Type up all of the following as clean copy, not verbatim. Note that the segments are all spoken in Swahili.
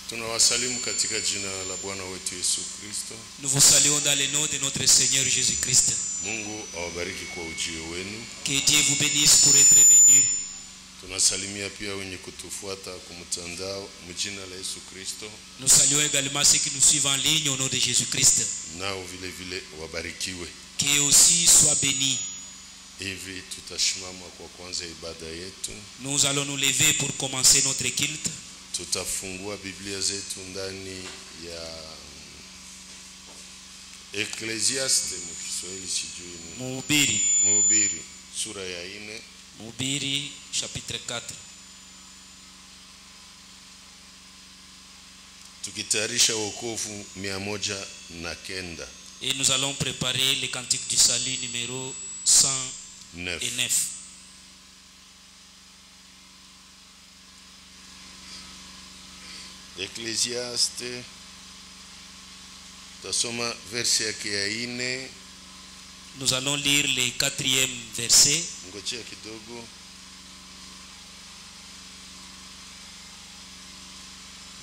Tunawasalimu katika jina la Bwana wetu Yesu Kristo. Nous vous saluons dans le nom de notre Seigneur Jésus-Christ. Mungu awabariki kwa ujio wenu. Que Dieu vous bénisse pour être venu. Tunasalimia pia wenye kutufuata kwa mtandao mjina la Yesu Kristo. Nous saluons également ceux qui nous suivent en ligne au nom de Jésus-Christ. Nao vile vile wabarikiwe. Que aussi soit béni. Hivi tutashimama kwa kwanza ibada yetu. Nous allons nous lever pour commencer notre culte. Tutafungua Biblia zetu ndani ya Ecclesiaste mkiswahili sijui ni Mhubiri sura ya 4. Mhubiri chapitre 4. Tukitayarisha wokovu 109. Et nous allons préparer le cantique du salut numéro 109. Ecclesiaste tasoma verse yake ya 4. Nous allons lire le 4e verset. Ngochea kidogo.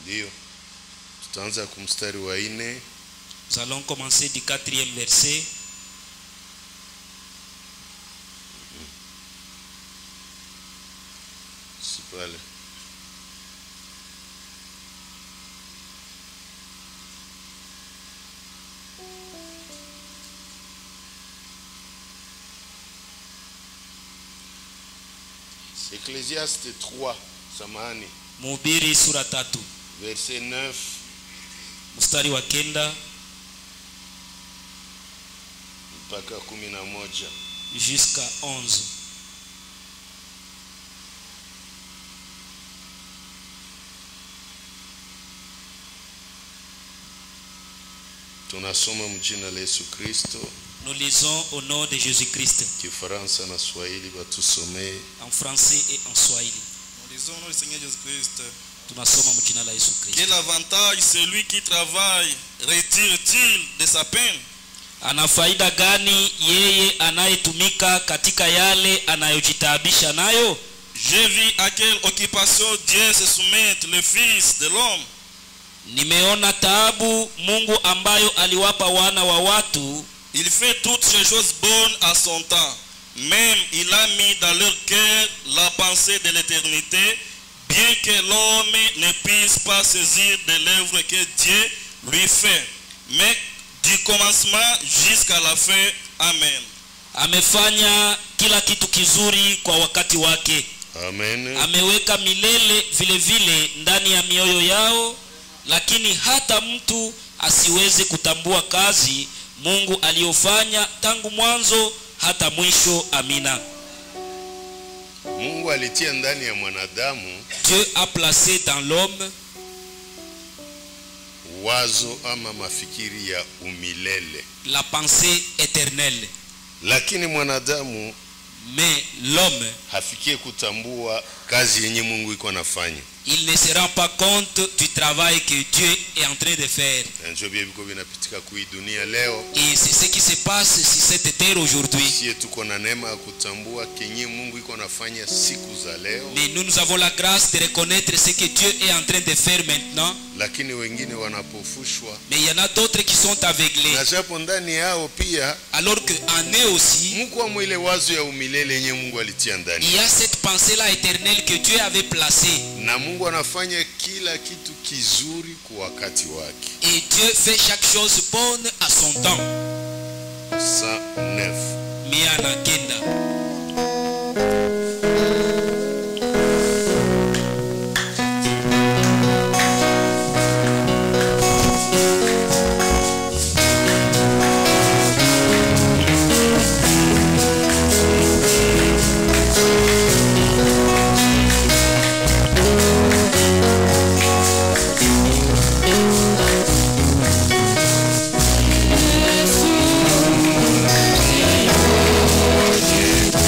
Ndio. Tutaanza kumstari wa 4. Nous allons commencer du 4e verset. Sipale. Ecclesiaste 3 samahani. Mhubiri sura 3 verset 9 mstari wa 9 mpaka 11 jusqu'à 11. Tunasoma mjina la Yesu Kristo. Nous lisons au nom de Jésus-Christ. Kifaransa na Swahili batusomee. En français et en swahili. Nous lisons au nom du Seigneur Jésus-Christ. Tunasoma mjina la Yesu Kristo. Quel avantage celui qui travaille retire-t-il de sa peine? Ana faida gani yeye anayetumika katika yale anayojitaabisha nayo? J'ai vu à quelle occupation Dieu se soumet le Fils de l'homme. Nimeona taabu Mungu ambayo aliwapa wana wa watu. Il fait toutes ces choses bonnes à son temps. Même il a mis dans leur cœur la pensée de l'éternité, bien que l'homme ne puisse pas saisir de l'œuvre que Dieu lui fait. Mais du commencement jusqu'à la fin. Amen. Amefanya kila kitu kizuri kwa wakati wake. Amen. Ameweka milele vile vile ndani ya mioyo yao, lakini hata mtu asiweze kutambua kazi Mungu aliyofanya tangu mwanzo hata mwisho. Amina. Mungu alitia ndani ya mwanadamu Dieu a placé dans l'homme wazo ama mafikiri ya umilele. la pensée éternelle. Lakini mwanadamu Mais l'homme, hafikie kutambua kazi yenye Mungu iko anafanya. il ne se rend pas compte du travail que Dieu est en train de faire. Ndio bibiko vinapitika kui dunia leo. Et c'est ce qui se passe sur cette terre aujourd'hui. Sisi tuko na neema ya kutambua kenye Mungu iko anafanya siku za leo. Mais nous avons la grâce de reconnaître ce que Dieu est en train de faire maintenant. Lakini wengine wanapofushwa. Mais il y en a d'autres qui sont aveuglés. Na japo ndani yao pia alors que en eux aussi Mungu mwile wazo ya umilele yenye Mungu alitia ndani. il y a cette pensée là éternelle que Dieu avait placée. Na Mungu anafanya kila kitu kizuri kwa wakati wake. Et Dieu fait chaque chose bonne à son temps. 109. Miana kenda. Yeah.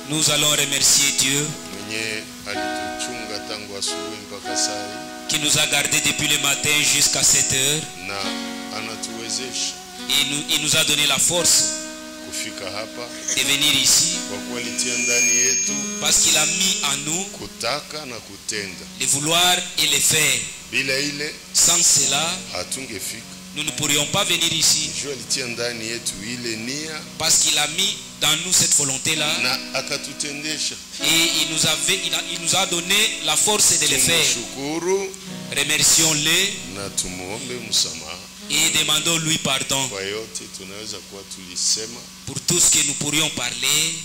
Nous allons remercier Dieu qui nous a gardés depuis le matin jusqu'à 7 heures. Et il nous a donné la force de venir ici parce qu'il a mis en nous le vouloir et le faire. Sans cela, nous ne pourrions pas venir ici parce qu'il a mis dans nous cette volonté-là et il nous a donné la force de le faire. Remercions-le et demandons-lui pardon pour tout ce que nous pourrions parler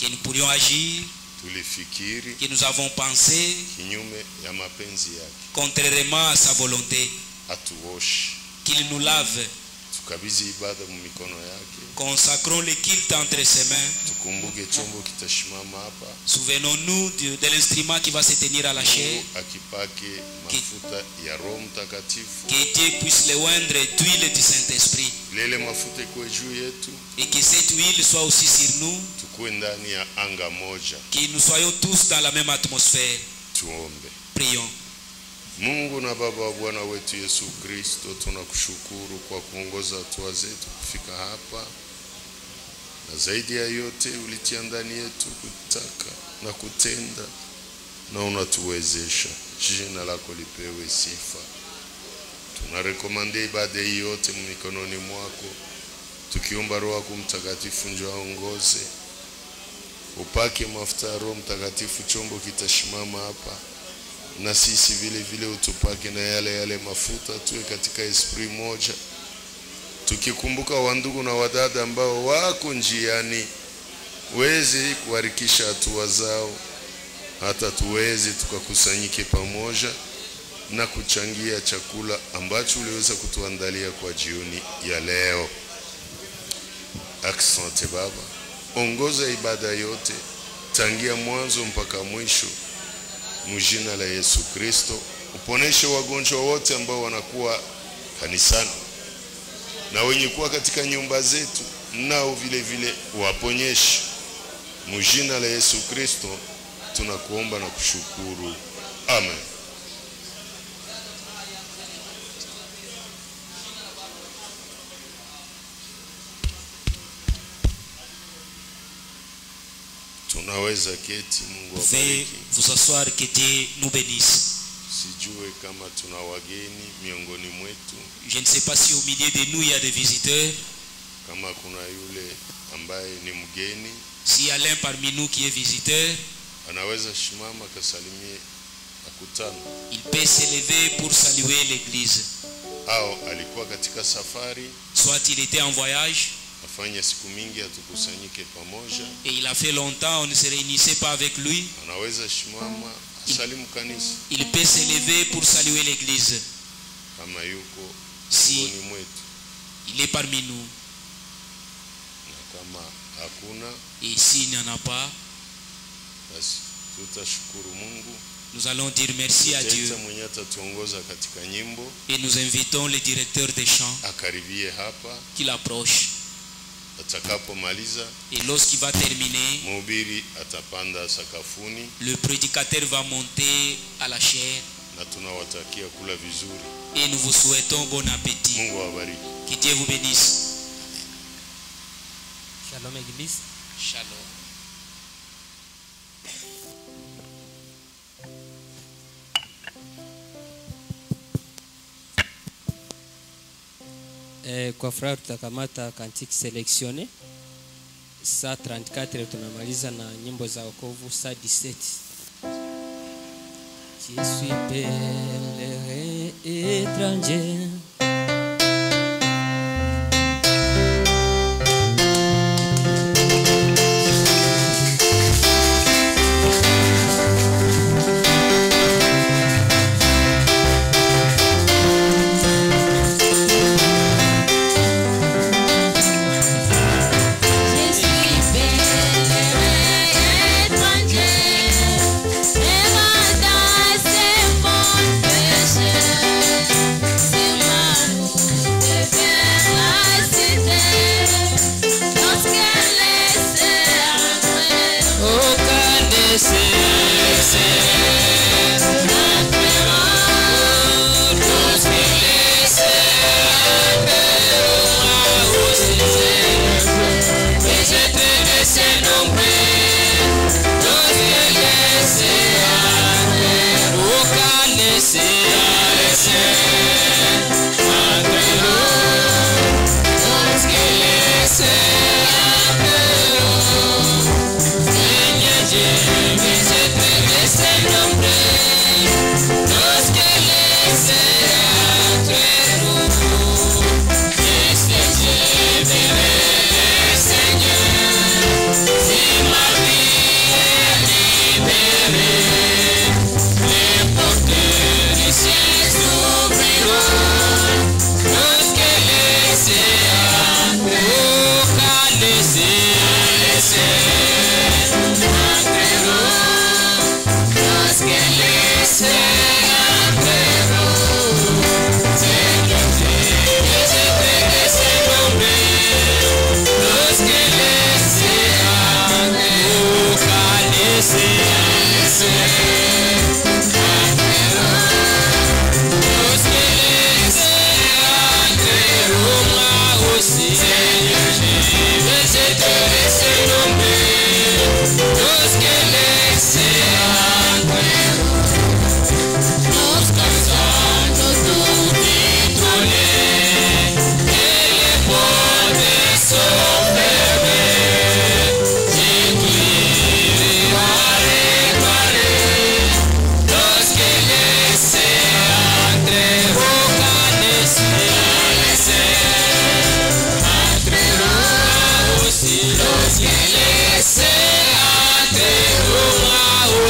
que nous pourrions agir, tulifikiri que nous avons pensé kinyume ya mapenzi yake, contrairement à sa volonté, atuoshe, qu'il nous lave. tukabizi ibada mu mikono yake, Consacrons le culte entre ses mains. tukumbuke chombo kitashimama hapa, Souvenons-nous de l'instrument qui va se tenir à la chair. akipake mafuta ya Roho Mtakatifu, Que Dieu puisse le oindre d'huile du Saint-Esprit. lele mafuta ikuwe juu yetu, Et que cette huile soit aussi sur nous. tukuwe ndani ya anga moja. Que nous soyons tous dans la même atmosphère. Tuombe. Prions. Mungu na Baba wa Bwana wetu Yesu Kristo, tunakushukuru kwa kuongoza hatua zetu kufika hapa, na zaidi ya yote ulitia ndani yetu kutaka na kutenda, na unatuwezesha. Jina lako lipewe sifa. Tunarekomande ibada hii yote mikononi mwako, tukiomba Roho yako Mtakatifu njoo aongoze, upake mafuta ya Roho Mtakatifu, chombo kitashimama hapa, na sisi vile vile utupake na yale mafuta, tuwe katika esprit moja, tukikumbuka wandugu na wadada ambao wako njiani, weze kuharikisha hatua zao, hata tuweze tukakusanyike pamoja na kuchangia chakula ambacho uliweza kutuandalia kwa jioni ya leo. Asante Baba, ongoza ibada yote tangia mwanzo mpaka mwisho, mjina la Yesu Kristo. Uponeshe wagonjwa wote ambao wanakuwa kanisani na wenye kuwa katika nyumba zetu, nao vile vile waponyeshe. Mjina la Yesu Kristo tunakuomba na kushukuru. Amen. Tunaweza keti. Mungu Veuillez abariki. vous asseoir, que Dieu nous bénisse. Sijue kama tuna wageni miongoni mwetu, Je ne sais pas si au milieu de nous il y a des visiteurs. kama kuna yule ambaye ni mgeni, S'il y a l'un parmi nous qui est visiteur, anaweza shimama kasalimie akutana, il peut s'élever pour saluer l'église. au alikuwa katika safari, Soit il était en voyage afanya siku mingi atukusanyike pamoja, et il a fait longtemps on ne se réunissait pas avec lui. anaweza shimama asalimu kanisa Il peut s'élever pour saluer l'église. kama yuko Si miongoni mwetu, il est parmi nous. na kama hakuna, Et s'il n'y en a pas, basi tutashukuru Mungu. nous allons dire merci à Dieu. Tutaita mwenye atatuongoza katika nyimbo Et nous invitons le directeur des chants akaribie hapa. qu'il approche. Atakapomaliza, Et lorsqu'il va terminer, mhubiri atapanda sakafuni, le prédicateur va monter à la chaire. na tunawatakia kula vizuri. Et nous vous souhaitons bon appétit. Mungu awabariki. Que Dieu vous bénisse. Shalom Église. Shalom. Kwa furaha tutakamata kantiki seleksione saa 34, tunamaliza na nyimbo za wokovu saa 17. Je suis pèlerin étranger. Seigneur, c'est ma vie.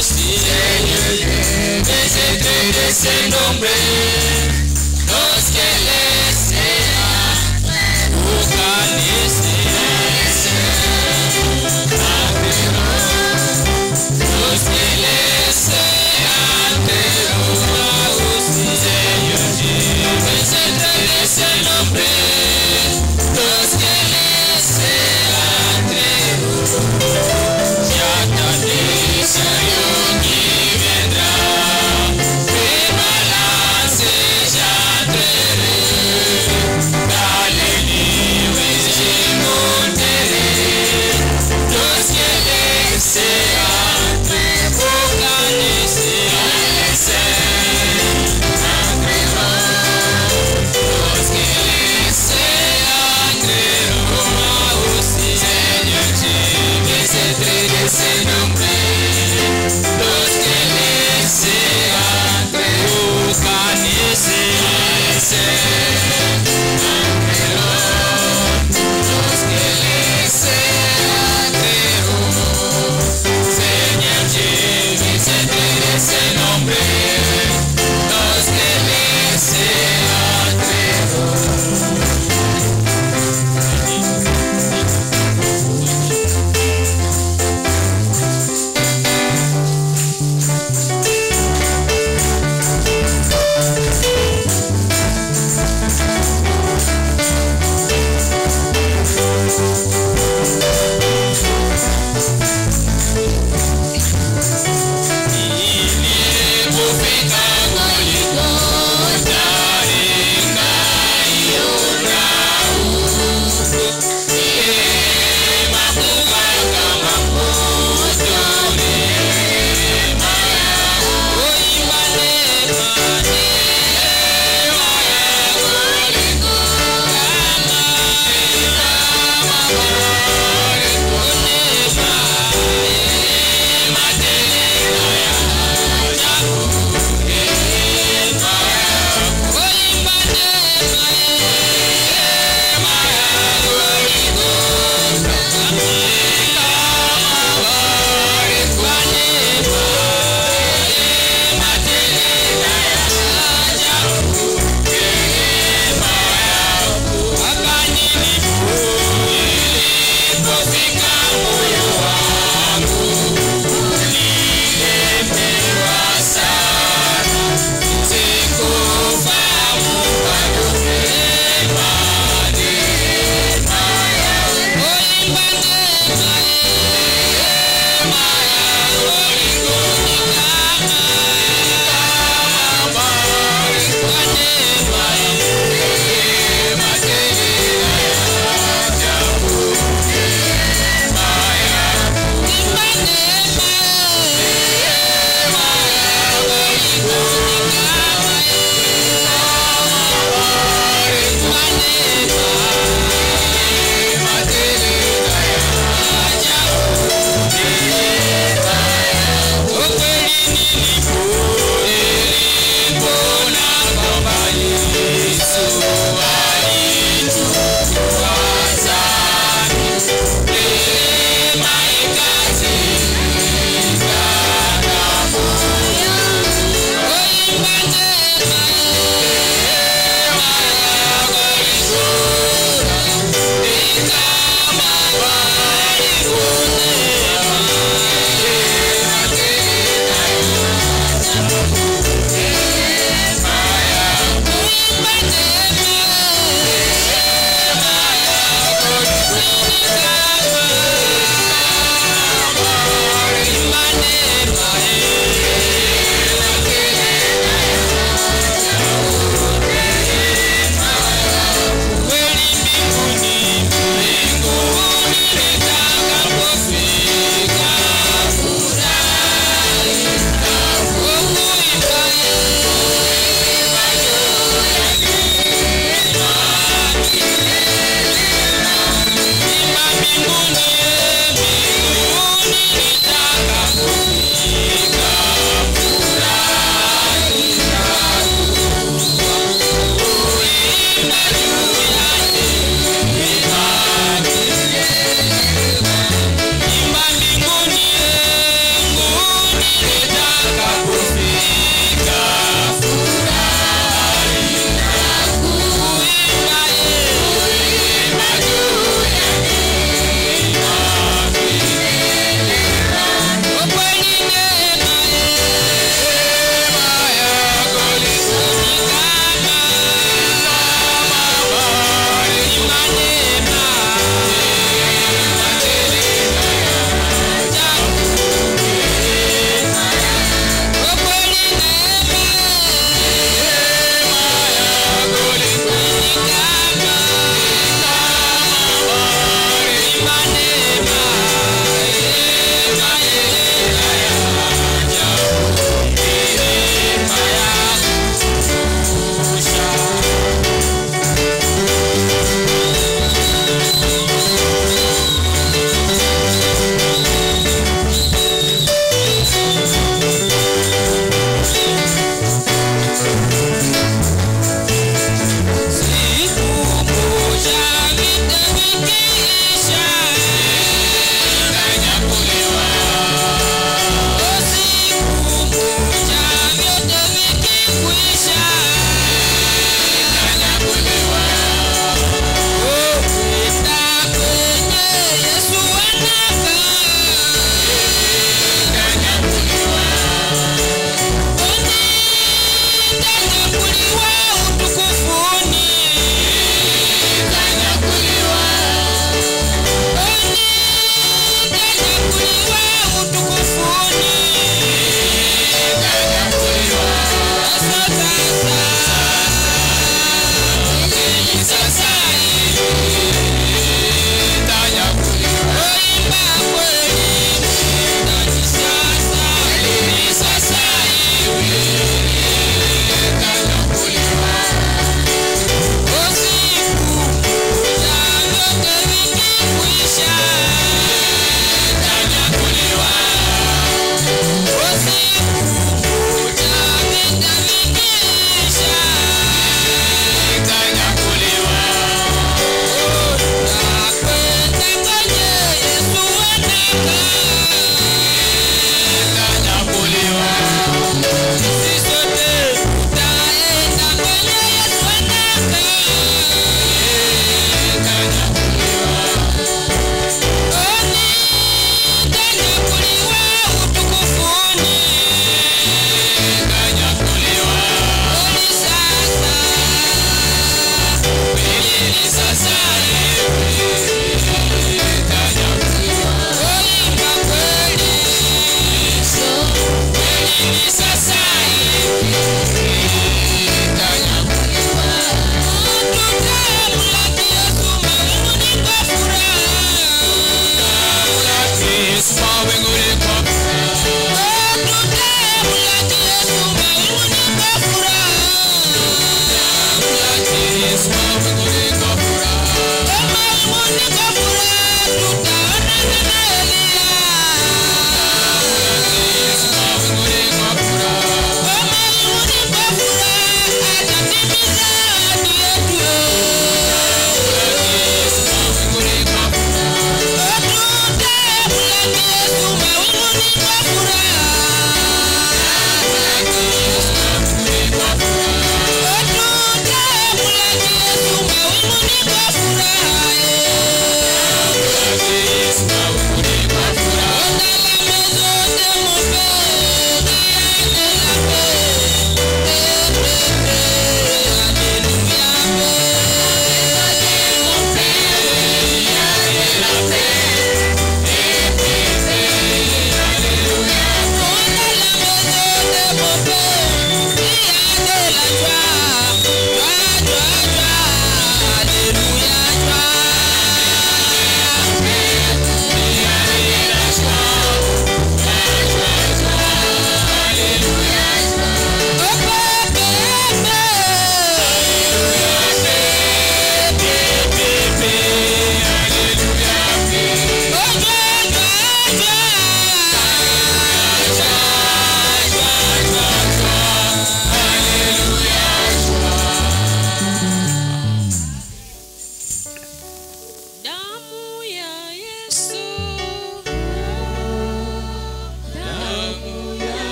aussi. Seigneur Dieu, visite de ce nombre. Lorsque les séats vous connaissez, lorsque les séats aussi. Seigneur Dieu, visite de ce nombre. Lorsque les séats j'attendais Seigneur qui viendra, fais balance, j'entrerai.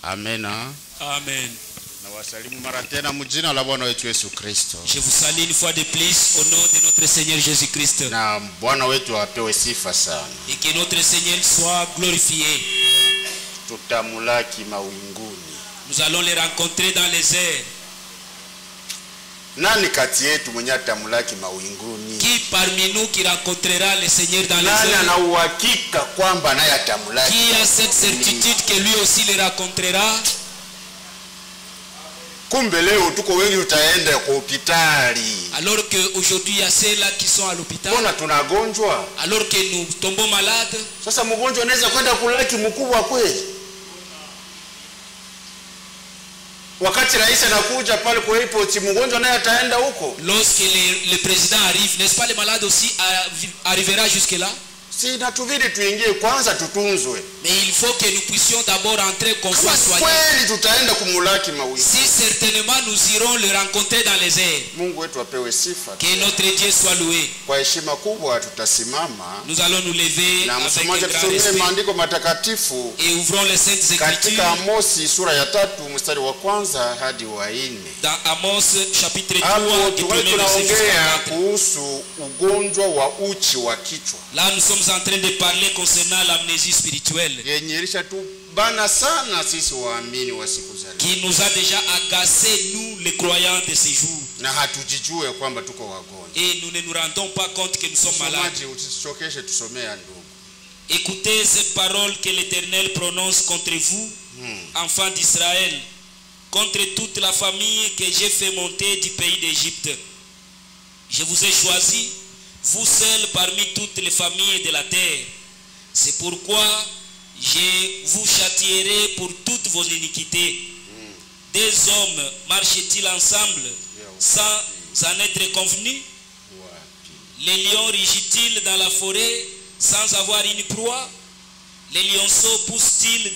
Amena. Amen. Na wasalimu mara tena mjina la Bwana wetu Yesu Kristo. Je vous salue une fois de plus au nom de notre Seigneur Jésus-Christ. Na Bwana wetu apewe sifa sana. Et que notre Seigneur soit glorifié. Tutamulaki mawinguni. Nous allons les rencontrer dans les airs. Nani kati yetu mwenye atamulaki mawinguni? Qui parmi nous qui rencontrera le Seigneur dans les Nani airs? ana uhakika kwamba naye atamulaki? Qui a cette certitude que lui aussi le rencontrera? Kumbe leo tuko wengi tutaenda kwa hospitali. Alors que aujourd'hui il y a ceux-là qui sont à l'hôpital. Mbona tunagonjwa? Alors que nous tombons malades. Sasa mgonjwa anaweza kwenda kulaki mkubwa kweli? Wakati rais anakuja pale kwa airport mgonjwa naye ataenda huko? Lorsque le président arrive, n'est-ce pas le malade aussi arrivera jusque là? Si natuvidi tuingie kwanza tutunzwe. Mais il faut que nous puissions d'abord entrer qu'on soit soignés. Kweli tutaenda kumulaki mawingu. Si certainement nous irons le rencontrer dans les airs. Mungu wetu apewe sifa. Que notre Dieu soit loué. Kwa heshima kubwa tutasimama. Nous allons nous lever na avec un msomaji grand tusomee respect maandiko matakatifu et ouvrons les saintes écritures. Katika Amosi sura ya 3 mstari wa kwanza hadi wa 4. Dans Amos chapitre 3 Hapo du premier verset jusqu'à tunaongea 4. kuhusu ugonjwa wa uchi wa kichwa. Là nous sommes en train de parler concernant l'amnésie spirituelle. Yenye ilishatubana sana sisi waamini wa siku za leo. Qui nous a déjà agacé nous les croyants de ces jours. Na hatujijue kwamba tuko wagonjwa. Et nous ne nous rendons pas compte que nous sommes malades. Msomaji usichokeshe tusomea ndugu. Écoutez ces paroles que l'Éternel prononce contre vous, enfants d'Israël, contre toute la famille que j'ai fait monter du pays d'Égypte. Je vous ai choisi, vous seuls parmi toutes les familles de la terre, C'est pourquoi je vous châtierai pour toutes vos iniquités. Deux hommes marchaient-ils ensemble sans en être convenus? Les lions rugissent-ils dans la forêt sans avoir une proie? Les lionceaux poussent-ils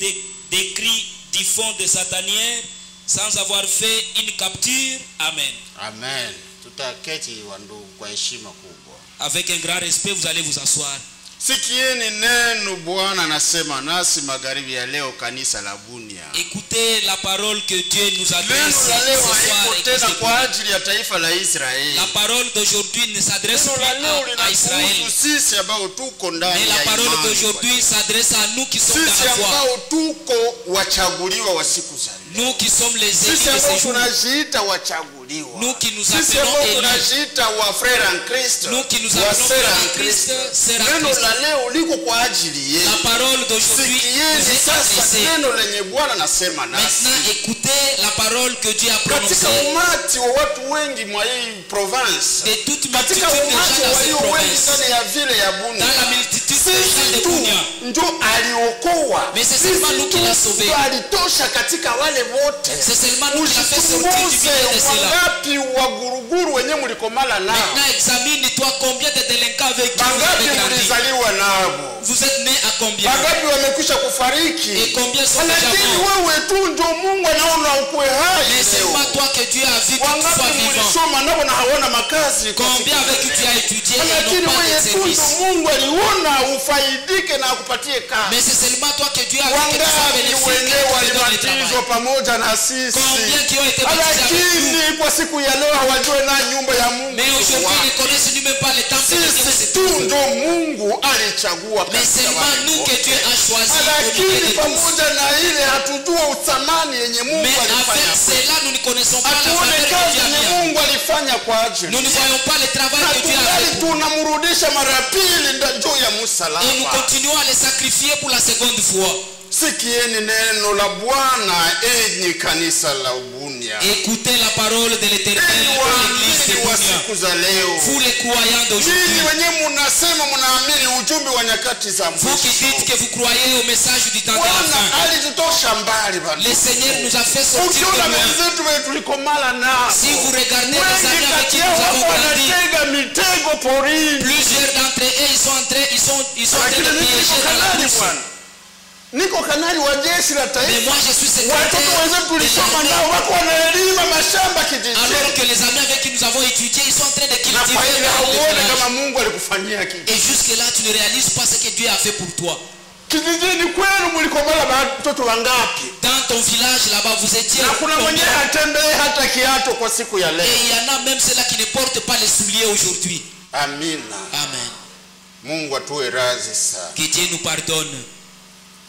des cris du fond de sa tanière sans avoir fait une capture? Amen. Amen. Tutaketi wandugu kwa heshima kubwa. Avec un grand respect, vous allez vous asseoir. Sikieni neno Bwana anasema nasi magharibi ya leo kanisa la Bunia. Écoutez la parole que Dieu nous adresse Neno la leo ce soir. haiko tena kwa ajili ya taifa la Israeli. La parole d'aujourd'hui ne s'adresse Neno la leo plus à Israël. linahusu sisi ambao tuko ndani Mais ya la parole imani. d'aujourd'hui s'adresse à nous qui sommes dans Sisi la foi. ambao tuko wachaguliwa wa siku za leo. Nous qui sommes les élus Sisi de ambao ces jours. tunajiita wachaguliwa. Nous qui nous Sisi appelons ambao élus. tunajiita wa frère en Christ. Nous qui nous wa appelons sœur frères en en Christ, sœurs en Neno Christ. la leo liko kwa ajili yetu. La parole d'aujourd'hui nous Sikieni est sasa adressée. neno lenye Bwana anasema nasi. Maintenant, écoutez la parole que Dieu a Katika prononcée. umati wa watu wengi mwa hii province, De toute multitude katika de gens umati dans cette walio wengi province, ndani ya vile ya Bunia, dans la multitude de gens sisi de tu Bunia, ndio aliokoa. Mais c'est seulement nous qui l'a sauvé. ndio alitosha katika wale wote. c'est seulement nous qui l'a fait sortir du milieu de cela. Wangapi wa guruguru wenyewe mlikomala nao? Maintenant, examine-toi combien de délinquants avec qui vous Wangapi avez grandi. mlizaliwa nabo? Vous êtes nés à combien? Wangapi wamekwisha kufariki? Et combien sont déjà Lakini morts? wewe tu ndio Mungu anaona ukuwe hai Mais c'est leo. pas toi que Dieu a vu que tu sois Wangapi vivant. mlisoma nabo na hawana makazi? kwa Combien siku avec qui za tu leo? as étudié et Lakini n'ont pas wewe de tu service? ndio Mungu aliona ufaidike na akupatie kazi. Mais c'est seulement toi que Dieu a vu que tu sois Wangapi bénéfique et wenyewe que tu te donnes le walibatizwa travail? pamoja na sisi? Combien qui ont été baptisés avec nous? Lakini kwa siku ya leo hawajue na nyumba ya Mungu. Mais aujourd'hui, ils ne connaissent même pas le temple de Dieu. Sisi C'est tu tout. ndio Mungu alichagua Mais katika seulement wale nous wote. que Dieu a choisi au milieu Lakini de tous. pamoja na ile hatujua uthamani yenye Mungu Mais alifanya. avec cela, nous ne connaissons pas la Hatuone valeur que kazi Dieu a yenye mis. Mungu alifanya kwa ajili. Nous ne voyons pas le travail Na que Dieu a tungali fait. tunamrudisha mara pili juu ya Et nous msalaba. continuons à les sacrifier pour la seconde fois. Sikieni neno la Bwana enyi kanisa la Bunia. Écoutez la parole de l'Éternel Enyi pour l'église de waamini wa Bunia. siku za leo. Vous les croyants Ninyi d'aujourd'hui, wenyewe mnasema mnaamini ujumbe wa nyakati za vous qui dites mwisho. que vous croyez au message du temps de la Bwana fin, alitutosha mbali bana. le Seigneur nous a fait sortir de Ukiona loin. wenzetu wetu tulikomala nao. Si vous regardez les Wengi amis avec kati qui yao nous wako avons grandi, wanatega mitego porini. plusieurs d'entre eux, ils sont en train Lakini de mimi piéger niko dans la kanali bourse. bwana. Niko kanali wa jeshi la Mais taifa. moi, je suis Watoto secrétaire wenzetu de tulisoma l'armée. nao wako wanalima mashamba Alors kijijini. que les amis avec qui nous avons étudié, ils sont en train de Na cultiver kwa hiyo dans le hauone village. kama Mungu alikufanyia kitu. Et jusque-là, tu ne réalises pas ce que Dieu a fait pour toi. Kijijini kwenu mlikomala watoto wangapi? Dans ton village, là-bas, vous étiez Na kuna mwenye combien? hatembei hata kiato kwa siku ya Et leo. il y en a même ceux-là qui ne portent pas les souliers aujourd'hui. Amina. Amen. Mungu atuwe radhi sana. Que Dieu nous pardonne.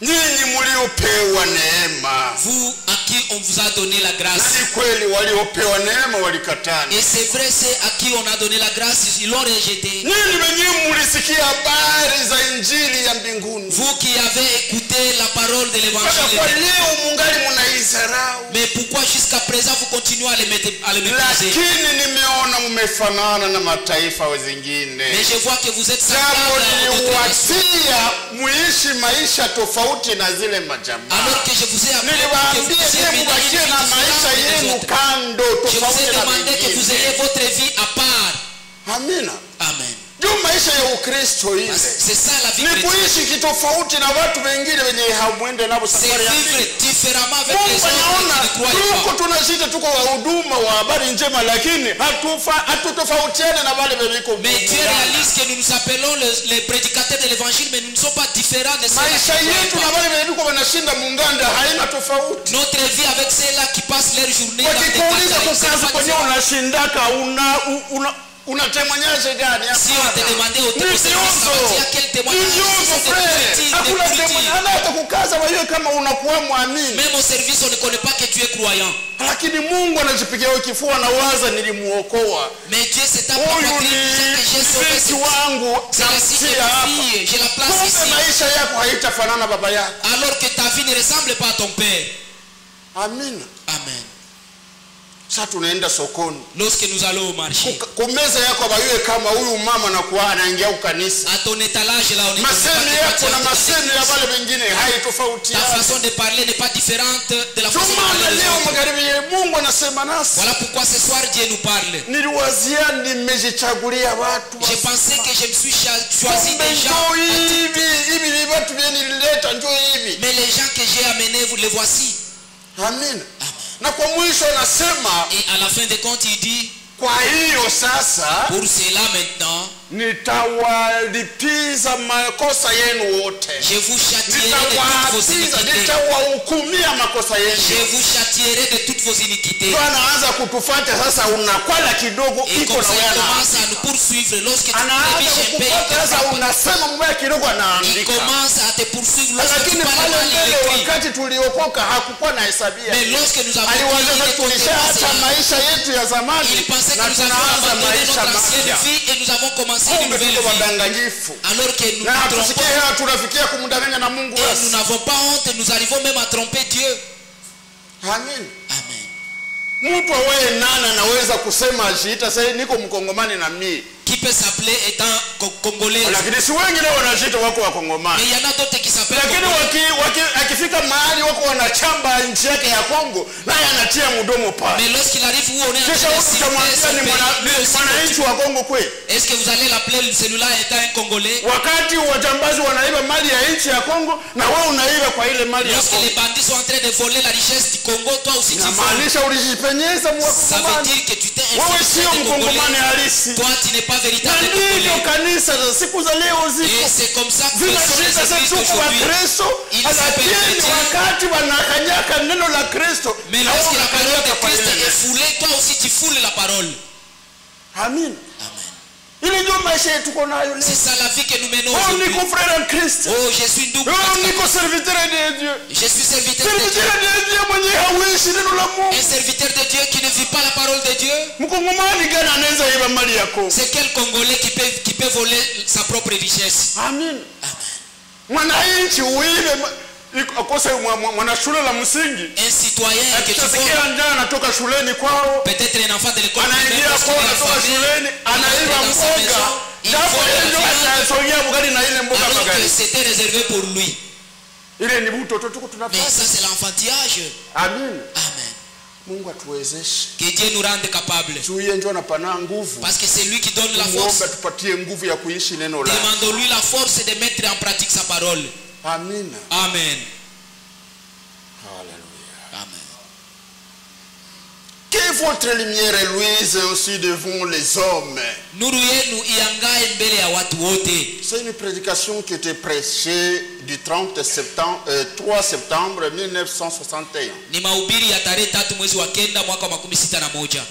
Nyinyi mliopewa neema. Vous, à qui on vous a donné la Na grâce. ni kweli waliopewa neema walikataa. Et c'est vrai, ceux à qui on a donné la grâce, ils l'ont rejeté. Nyinyi wenyewe mlisikia habari za injili ya mbinguni. Vous qui avez écouté la parole de Mpaka l'évangile. kwa leo mungali munaizarau. Mais pourquoi jusqu'à présent vous continuez à les mépriser? Lakini nimeona mmefanana na mataifa zingine. Mais je vois que vous êtes Jambo semblables à d'autres nations. liliwatia muishi maisha tofauti na zile majamaa. Alors que je vous ai appris que vous Niliwaambia puissiez je mener une mubakie vie na maisha différente des yenu autres. kando Je vous tofauti ai na demandé que vous ayez wengine. votre vie à part. Amina. Amen. Ndio maisha ya Ukristo ile. C'est ça la vie Ni chrétienne. kuishi kitofauti na watu wengine wenye hamwende nao C'est safari ya vivre mbinguni. différemment avec les Mungu autres anaona qui ne croient tuko pas. tunashita tuko wahuduma wa habari njema lakini hatutofautiane na wale weliko. Mais Dieu réalise que nous nous appelons les prédicateurs de l'évangile, mais nous ne sommes pas différents de ceux-là Maisha qui ne yetu croient na pas. wale weliko wanashinda munganda haina tofauti. Notre vie avec ceux-là qui passent leur journée dans des Wakikuuliza tentes, kwa kazi kwenye unashindaka unatemanyaje gani? si on te demandait au Ni service, ça va dire quel témoignage, si c'est des politiques, des hakuna politiques. temanyaje hata kukaza wewe kama unakuwa muamini. Même au service, on ne connaît pas que tu es croyant. Lakini Mungu anajipigia kifua na waza nilimuokoa. Mais Dieu s'est tapé la Huyu poitrine, ni disant que j'ai sauvé mziki cette wangu celle-ci est namtia ma hapa. fille, je la place Kumbe ici. maisha yako haitafanana baba yako. Alors que ta vie ne ressemble pas à ton père. Amina. Amen. Sasa tunaenda sokoni. Lorsque nous allons au marché, Kumeza yako abayue kama huyu mama na kuwa anaingia ukanisa. à ton étalage là, on est Masemi yako na masemi ya wale wengine haitofautiani. ta façon de parler n'est pas différente de la façon de Tumana parler des leo autres. magharibi Mungu anasema nasi. Voilà pourquoi ce soir Dieu nous parle. Niliwazia nimejichagulia watu. Je pensais que je me suis choisi des gens, hivi watu nilileta njoo hivi. mais les gens que j'ai amenés, vous les voici. Amen. Na kwa mwisho anasema, Et à la fin des comptes, il dit, kwa hiyo sasa pour cela maintenant, nitawalipiza makosa yenu wote. je vous châtierai de toutes vos iniquités. Nitawahukumia makosa Je yenu. vous châtierai de toutes vos iniquités. Ndio anaanza kutufuata sasa, unakwala kidogo Et iko comme na ça, il wewe. commence à nous poursuivre. Lorsque tu Anaanza prêches un pays, kukufuata sasa, unasema mbaya kidogo il anaandika. commence à te poursuivre. Lorsque tu Lakini parles pale mal, il mbele écrit. wakati tuliokoka hakukuwa na hesabia. Mais lorsque nous avons Aliwaza prié, sasa il est tulishaacha compté. maisha yetu ya zamani Il pensait que na nous avions tunaanza abandonné maisha notre ancienne mapya. vie et nous avons commencé une Kumbe nouvelle tuko vie. wadanganyifu. Alors que nous Na nous hatusikie trompons haya, tunafikia kumdanganya na Mungu et nous basi. n'avons pas honte, nous arrivons même à tromper Dieu. Amen. Amen. Mtu awaye nani anaweza kusema ajiita sasa niko mkongomani na mimi. Qui peut s'appeler étant congolais? Lakini si wengine wanajiita wako wa Mais Kongomani. il y en a d'autres qui s'appellent Lakini congolais. akifika mahali wako wanachamba nchi yake ya Kongo naye anatia mdomo pale. Mais lorsqu'il arrive où on est en Kisha train de huyu citer tutamwambia son ni pays, lui aussi mwananchi wa Kongo kweli. est-ce que vous allez l'appeler celui-là étant un Congolais? Wakati wajambazi wanaiba mali ya nchi ya Kongo na wewe unaiba kwa ile mali ya Lorsque Kongo. les bandits sont en train de voler la richesse du Congo, toi aussi tu voles. Inamaanisha ulijipenyeza mwa Ça veut Kongomani. dire que tu t'es Wewe infiltré sio des Congolais. mkongomani halisi. Toi tu n'es pas Na véritable ndivyo Congolais. kanisa za siku za leo Et ziko. c'est comme ça que sont les Zinashika sasa églises tuko wa d'aujourd'hui. Kristo, Ils lakini s'appellent chrétiens. wakati wanakanyaka neno la Kristo. Mais na lorsque wewe la parole de unakanyaka kwa Christ ile est neno. foulée, toi aussi tu foules la parole. Amen. Amen. Ile ndio maisha yetu tuko nayo leo. C'est ça la vie que nous menons Oh, aujourd'hui. niko frère en Christ. Oh, je suis double. Oh, niko serviteur de Dieu. Je suis serviteur de Dieu. Serviteur de Dieu mwenye hauishi neno la Mungu. Un serviteur de Dieu qui ne vit pas la parole de Dieu. Mkongomani gani anaweza iba mali ya Kongo? C'est quel Congolais qui peut voler sa propre richesse? Amen. Mwananchi uibe akose mwana shule la msingi. Un citoyen que tu vois, Akisikia njaa anatoka shuleni kwao. peut-être un enfant de l'école Anaingia primaire, lorsqu'il kwao est anatoka affamé, shuleni anaiba dans sa mboga. maison, il Japo vole la ndio viande, atasogea mgani na ile mboga alors que magari. c'était réservé pour lui. Ile ni mtoto tuko Mais tunafanya. ça c'est l'enfantillage. Amen. Amen. Mungu atuwezeshe. Que Dieu nous rende capables. Tuye njoo anapana nguvu. Parce que c'est lui qui donne la force. Muombe tupatie nguvu ya kuishi neno lake. Demandons-lui la force de mettre en pratique sa parole. Amen. Amen. Hallelujah. Amen. Que votre lumière luise aussi devant les hommes. Nuru yenu iangae mbele ya watu wote. C'est une prédication qui était prêchée du 3 septembre 1961. Ni mahubiri ya tarehe 3 mwezi wa 9 mwaka wa 61.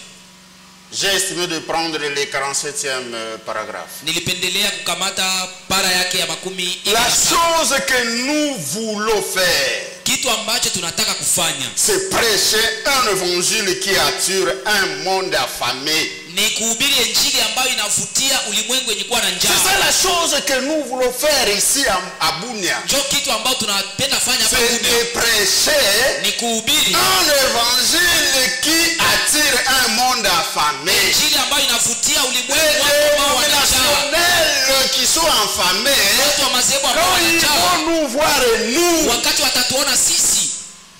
J'ai estimé de prendre le 47e paragraphe. Nilipendelea kukamata para yake ya 10. La chose que nous voulons faire, Kitu ambacho tunataka kufanya c'est prêcher un évangile qui attire un monde affamé. ni kuhubiri injili ambayo inavutia ulimwengu yenye kuwa na C'est ça njaa. la chose que nous voulons faire ici à Bunia. Ndio kitu ambacho tunapenda fanya hapa C'est Bunia. de prêcher Ni kuhubiri un évangile qui attire un monde affamé. injili ambayo inavutia Les ulimwengu watu ambao wana njaa. dénominationnels qui sont affamés, Watu wa madhehebu ambao quand wana ils njaa, vont nous voir, nous, wakati watatuona sisi,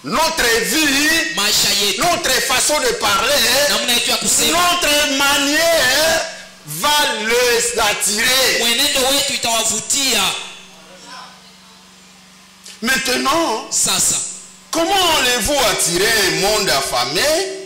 notre vie, maisha yetu, notre façon de parler, namna yetu ya kusema, notre manière va les attirer. mwenendo wetu itawavutia. Maintenant, Sasa comment allez-vous attirer un monde affamé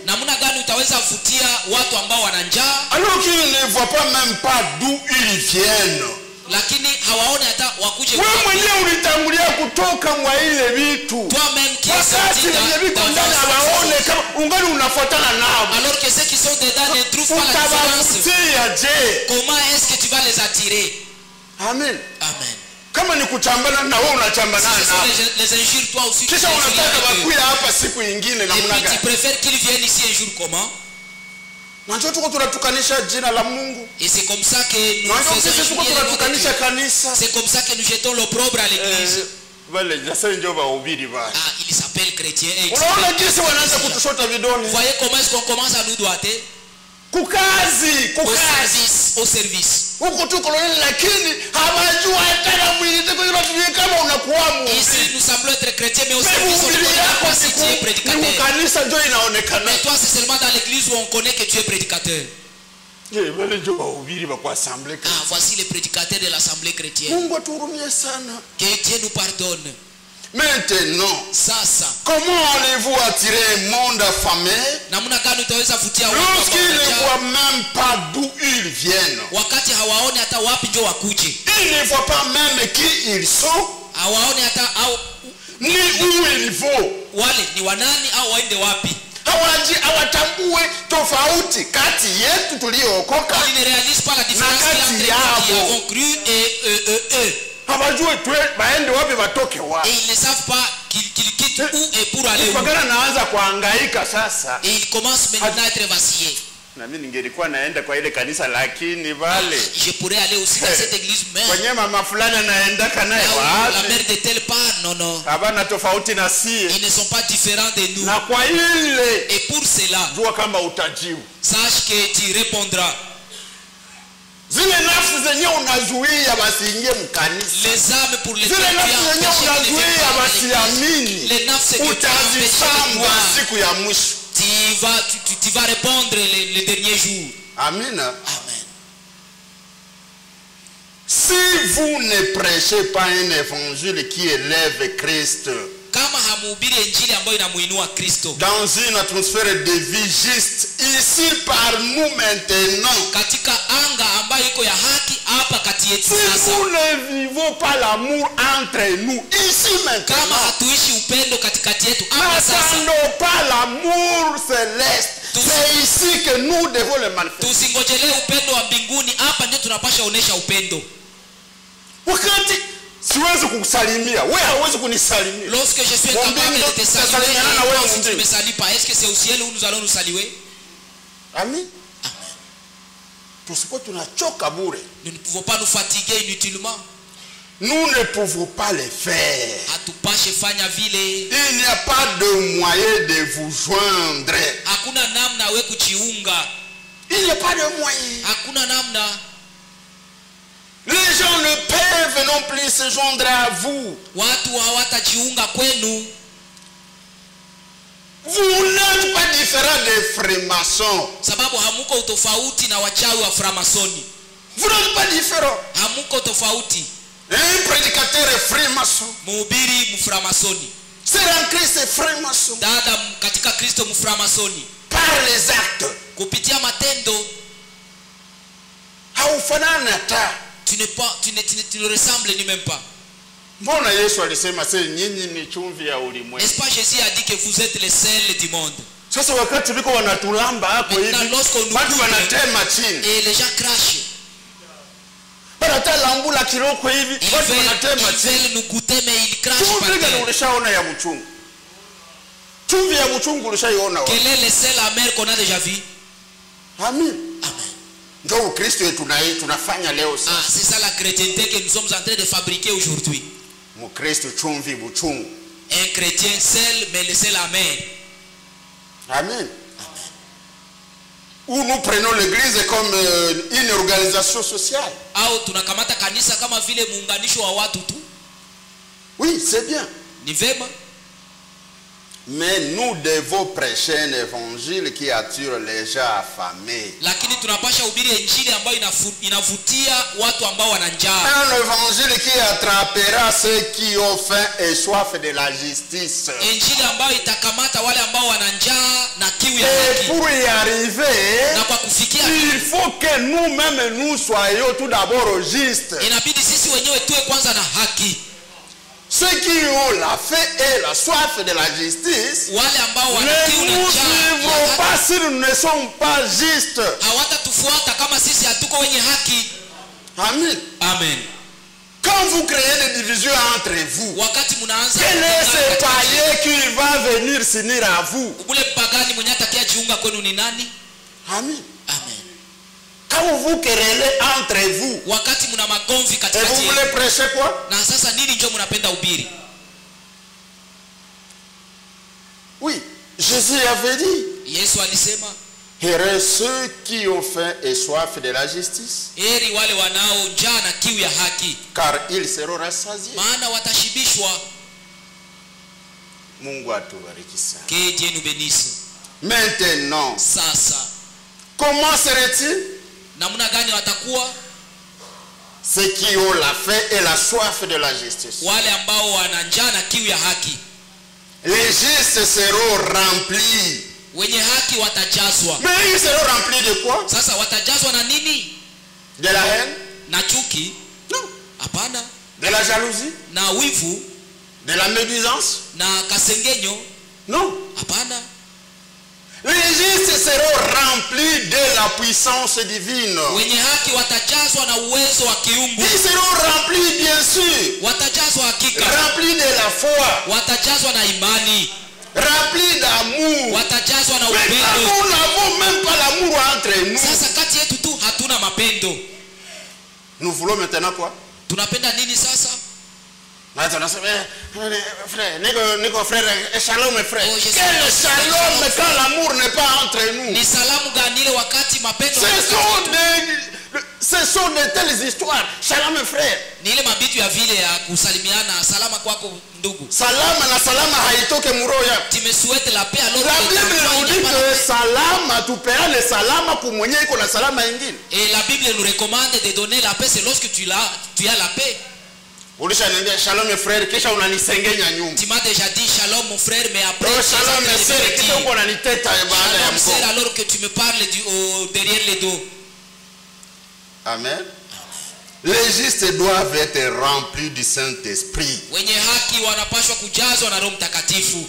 namna gani utaweza kuvutia watu ambao wana njaa alors qu'ils ne voient pas même pas d'où ils viennent? lakini hawaone hata wakuje Wewe wapi? mwenyewe ulitangulia kutoka mwa ile vitu. Toi-même qui es Wakati sorti wenye viko ndani hawaone kama ungali unafuatana nao. alors que ceux qui sont dedans ne trouvent pas la différence. Utawavutia je? Comment est-ce que tu vas les attirer? Amen. Amen. Kama ni kuchambana na wewe unachambana Si ce sont nao. les injures, toi aussi tu Kisha les injures unataka avec eux. wakuya hapa siku nyingine Et namna puis tu gani? préfères qu'ils viennent ici un jour comment? Na njoo tuko tunatukanisha jina la Mungu. Et c'est comme ça que nous Na njoo faisons sisi tuko humilier le nom de tunatukanisha Dieu. kanisa. C'est comme ça que nous jetons l'opprobre à l'église. Wale sasa njoo wahubiri basi. Ah, il s'appelle s'appelle chrétien. Et Unaona jinsi wanaanza kutushota vidole. vous voyez comment est-ce qu'on commence à nous doiter? Kukazi. Au service. Huko tu koloni lakini hawajua tena mwili teko ile kama unakuwa mu. Ici nous semblons être chrétiens mais au service on ne connaît pas si tu es prédicateur. Kanisa ndio inaonekana. Mais toi c'est seulement dans l'église où on connaît que tu es prédicateur. Wale ndio wahubiri wa assemblée. Ah, voici les prédicateurs de l'assemblée chrétienne. Mungu atuhurumie sana. Que Dieu nous pardonne. Maintenant, Sasa comment allez-vous attirer un monde affamé namna gani utaweza vutia lorsqu'ils ne voient même pas d'où ils viennent? wakati hawaoni hata wapi ndio wakuje? Ils ne voient pas même qui ils sont, Hawaoni hata au ni où ils vont. wale ni wanani au waende wapi? Hawatambue tofauti kati yetu tuliookoka. Ils ne réalisent pas la différence entre nous qui avons cru et eux. Hawajue baende wapi watoke wapi. Et ils ne savent pas qu'ils quittent où et pour aller où. Mpaka naanza kuhangaika sasa. Et ils commencent maintenant à être vacillés. Na mimi ningelikuwa naenda kwa ile kanisa lakini vale. Je pourrais aller aussi dans cette église mais kwenye mama fulani anaenda kana la wapi? mère de tel part non. Habana tofauti na sie. Ils ne sont pas différents de nous. Na kwa ile Et pour cela, jua kama utajibu. sache que tu répondras. Zile nafsi zenyewe unazuia basiingie mkanisa. Les âmes pour les Zile nafsi zenyewe unazuia basiamini. les nafs que tu as utazisamba siku ya mwisho. tu vas répondre les derniers jours. Amen. Amen. Si vous ne prêchez pas un évangile qui élève Christ kama hamuhubiri injili ambayo inamuinua Kristo dans une atmosphère de vie juste ici par nous maintenant, katika anga ambayo iko ya haki hapa kati yetu si sasa, nous ne vivons pas l'amour entre nous ici kama maintenant, hatuishi upendo katikati yetu hapa sasa, n'attendons pas l'amour céleste. C'est ici que nous devons le manifester. tusingojelee upendo wa mbinguni, hapa ndio tunapasha onesha upendo. Wakati siwezi kukusalimia, wewe hauwezi kunisalimia. Lorsque je suis incapable de te saluer et toi aussi tu ne me salues pas, est-ce que c'est au ciel où nous allons nous saluer? Amen. Tusipo tunachoka bure. Nous ne pouvons pas nous fatiguer inutilement. Nous ne pouvons pas le faire. Hatupashe fanya vile. Il n'y a pas de moyen de vous joindre. Hakuna namna we kujiunga. Il n'y a pas de moyen. Hakuna namna. Les gens ne peuvent non plus se joindre à vous. Watu hawatajiunga kwenu. Vous n'êtes pas différent des francs-maçons. Sababu hamuko utofauti na wachawi wa framasoni. Vous n'êtes pas différent. Hamuko tofauti. Un prédicateur est franc-maçon. Mhubiri mframasoni. C'est en Christ est franc-maçon. Dada katika Kristo mframasoni. Par les actes. Kupitia matendo. Haufanani hata. Tu ne ressembles ni même pas. Mbona Yesu alisema sasa nyinyi ni chumvi ya ulimwengu? N'est-ce pas Jésus a dit que vous êtes les sels du monde? Sasa wakati biko wanatulamba hapo hivi, watu wanatema chini. Et les gens crachent. Wanataka lambula kiloko hivi, watu wanatema chini. Ils veulent nous goûter mais ils crachent par Chumvi terre. gani ulishaona ya mchungu? Chumvi ya mchungu ulishaiona wapi? Quel est le sel amer qu'on a déjà vu? Amen. Amen. Ndio Kristo tunafanya leo sasa. Ah, c'est ça la chrétienté que nous sommes en train de fabriquer aujourd'hui. Mkristo chumvi buchungu. Un chrétien sel mais le sel amer. Amen. Où nous prenons l'église comme une organisation sociale. Au tunakamata kanisa kama vile muunganisho wa watu tu. Oui, c'est bien. Ni vema. Mais nous devons prêcher un évangile qui attire les gens affamés. Lakini tunapasha hubiri injili ambayo inavutia watu ambao wana njaa. Un évangile qui attrapera ceux qui ont faim et soif de la justice. Injili ambayo itakamata wale ambao wana njaa na kiu ya Et haki. pour y arriver, Na kwa kufikia il faut que nous-mêmes nous soyons tout d'abord justes. inabidi sisi wenyewe tuwe kwanza na haki. Ceux qui ont la faim et la soif de la justice Wale ambao wana ne kiu na nous njaa suivront pas si nous ne sommes pas justes. hawatatufuata kama sisi hatuko wenye haki. Amen. Amen. Quand vous créez des divisions entre vous, Wakati mnaanza quel est ce païen qui va venir s'unir à vous? ule mpagani mwenye atakia jiunga kwenu ni nani? Amen. Amen. Quand vous querellez entre vous, Wakati mna magomvi et katikati vous yenu. voulez prêcher quoi? Na sasa nini ndio mnapenda ubiri? Oui, Jésus avait dit, Yesu alisema, heureux ceux qui ont faim et soif de la justice, heri wale wanao njaa na kiu ya haki, car ils seront rassasiés. maana watashibishwa. Mungu atubariki sana. Que Dieu nous bénisse. Maintenant, Sasa comment serait-il? namna gani watakuwa Ceux qui ont la faim et la soif de la justice. wale ambao wana njaa na kiu ya haki? Les justes seront remplis. Wenye haki watajazwa. Mais ils seront remplis de quoi? Sasa watajazwa na nini? De la haine? Na chuki? Non. Hapana. De la jalousie? Na wivu? De la médisance? Na kasengenyo? Non. Hapana. Les justes seront remplis de la puissance divine. Wenye haki watajazwa na uwezo wa kiungu. Ils seront remplis, bien sûr. Watajazwa hakika. Remplis de la foi. Watajazwa na imani. Remplis d'amour. Watajazwa na Mais upendo. nous n'avons même pas l'amour entre nous. Sasa kati yetu tu hatuna mapendo. Nous voulons maintenant quoi? Tunapenda nini sasa? Maintenant, frère, Nico frère, shalom frère. Oh, je sais. Quel shalom quand l'amour n'est pas entre nous? Ni salamu gani ile wakati mapendo? Ce sont de telles histoires. Shalom frère. Ni ile mabitu ya vile ya kusalimiana, salama kwako ndugu. Salama na salama haitoke muroho yako. Timesuete la paix alors La que Bible nous dit que salama tupeane salama kumwenye iko na salama ingine. et la Bible nous recommande de donner la paix c'est lorsque tu as la paix. Ulishaniambia shalom frère kisha unanisengenya nyuma. Tu m'as déjà dit shalom mon frère mais après Oh, shalom frère kisha uko unaniteta baada ya shalom mkono. frère alors que tu me parles derrière les dos. Amen. Les justes doivent être remplis du Saint-Esprit. Wenye haki wanapaswa kujazwa na Roho Mtakatifu.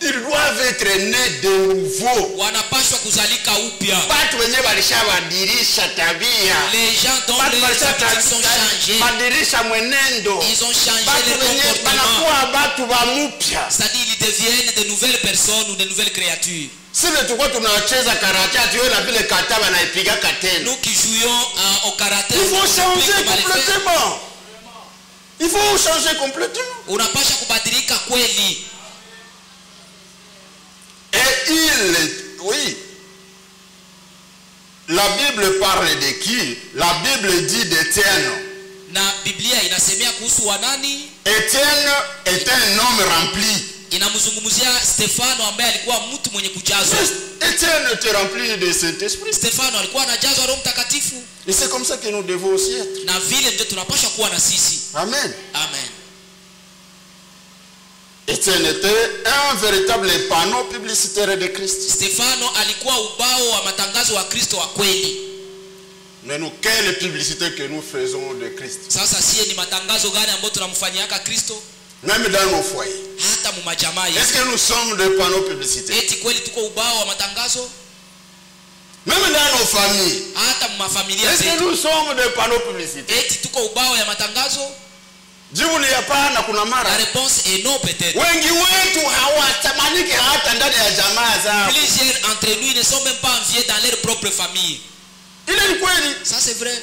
Ils doivent être nés de nouveau. Wanapaswa kuzalika upya. Watu wenyewe walishabadilisha tabia. Les gens dont les habitudes sont changées. Badilisha mwenendo. Ils ont changé Watu leur wenyewe comportement. wanakuwa watu wa mupya. C'est-à-dire ils deviennent de nouvelles personnes ou de nouvelles créatures. Sisi tulikuwa tunacheza karate atuwe na vile kata wanaipiga katena. Nous qui jouions au karaté, Il faut changer on applique complètement. Il faut changer complètement. unapasha kubadilika kweli. Et oui. La Bible parle de qui? La Bible dit d'Étienne. Na Biblia inasemea kuhusu wanani? Étienne est un homme rempli. Inamzungumzia Stefano ambaye alikuwa mtu mwenye kujazwa. Étienne était rempli de Saint-Esprit. Stefano alikuwa anajazwa Roho Mtakatifu. Et c'est comme ça que nous devons aussi être. Na vile ndio tunapaswa kuwa na sisi. Amen. Amen. Étienne était un véritable panneau publicitaire de Christ. Stefano alikuwa ubao wa matangazo wa Kristo wa kweli. Mais nous, quelle publicité que nous faisons de Christ? Sasa sie ni matangazo gani ambayo tunamfanyiaka Kristo? Même dans nos foyers. Hata mu majamaa Est-ce yetu. que nous sommes des panneaux publicitaires? Eti kweli tuko ubao wa matangazo? Même dans nos familles. Hata mu mafamilia Est-ce que zetu. nous sommes des panneaux publicitaires? Eti tuko ubao ya matangazo? Jibu ni hapana, kuna La mara. réponse est non peut-être. Wengi wetu hawatamaniki hata ndani ya jamaa zao. Plusieurs entre nous ne sont même pas enviés dans leur propre famille. Ile ni kweli. Ça c'est vrai.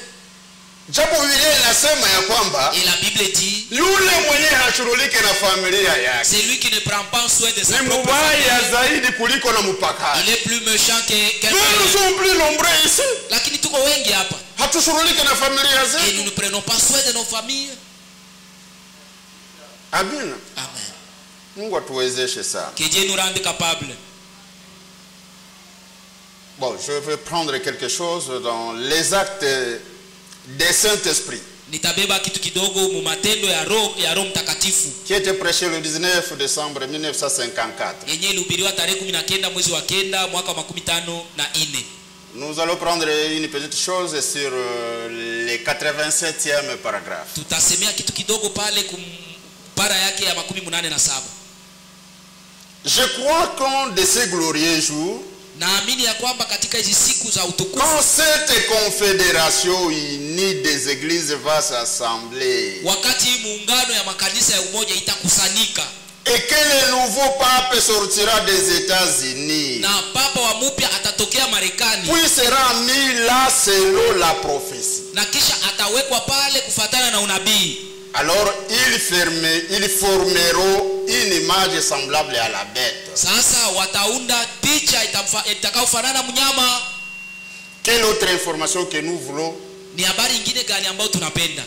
Japo Biblia inasema ya kwamba Et la Bible dit, yule mwenye hashughulike na familia yake c'est lui qui ne prend pas soin de sa ni propre mubaya famille. zaidi kuliko na mpakani. Il est plus méchant qu'un Nous frère. sommes plus nombreux ici. Lakini tuko wengi hapa. Hatushughulike na familia Et zetu. nous ne prenons pas soin de nos familles. Amina. Amen. Mungu atuwezeshe sana. Que Dieu nous rende capables. Bon, je vais prendre quelque chose dans les actes des Saint-Esprit Nitabeba kitu kidogo mu matendo ya Roho Mtakatifu. qui était prêché le 19 décembre 1954. Yenye ilihubiriwa tarehe 19 mwezi wa 9 mwaka wa 1954. Nous allons prendre une petite chose sur le 87e paragraphe. Tutasemea kitu kidogo pale para yake ya 87. Je crois qu'un de ces glorieux jours, Naamini ya kwamba katika hizi siku za utukufu, quand cette confédération unie des églises va s'assembler wakati muungano ya makanisa ya umoja itakusanyika et que le nouveau pape sortira des États-Unis, na papa wa mpya atatokea Marekani, puis sera mis là selon la prophétie, na kisha atawekwa pale kufatana na unabii, alors ils formeront une image semblable à la bête. Sasa wataunda picha itakayofanana mnyama. Quelle autre information que nous voulons? Ni habari nyingine gani ambayo tunapenda?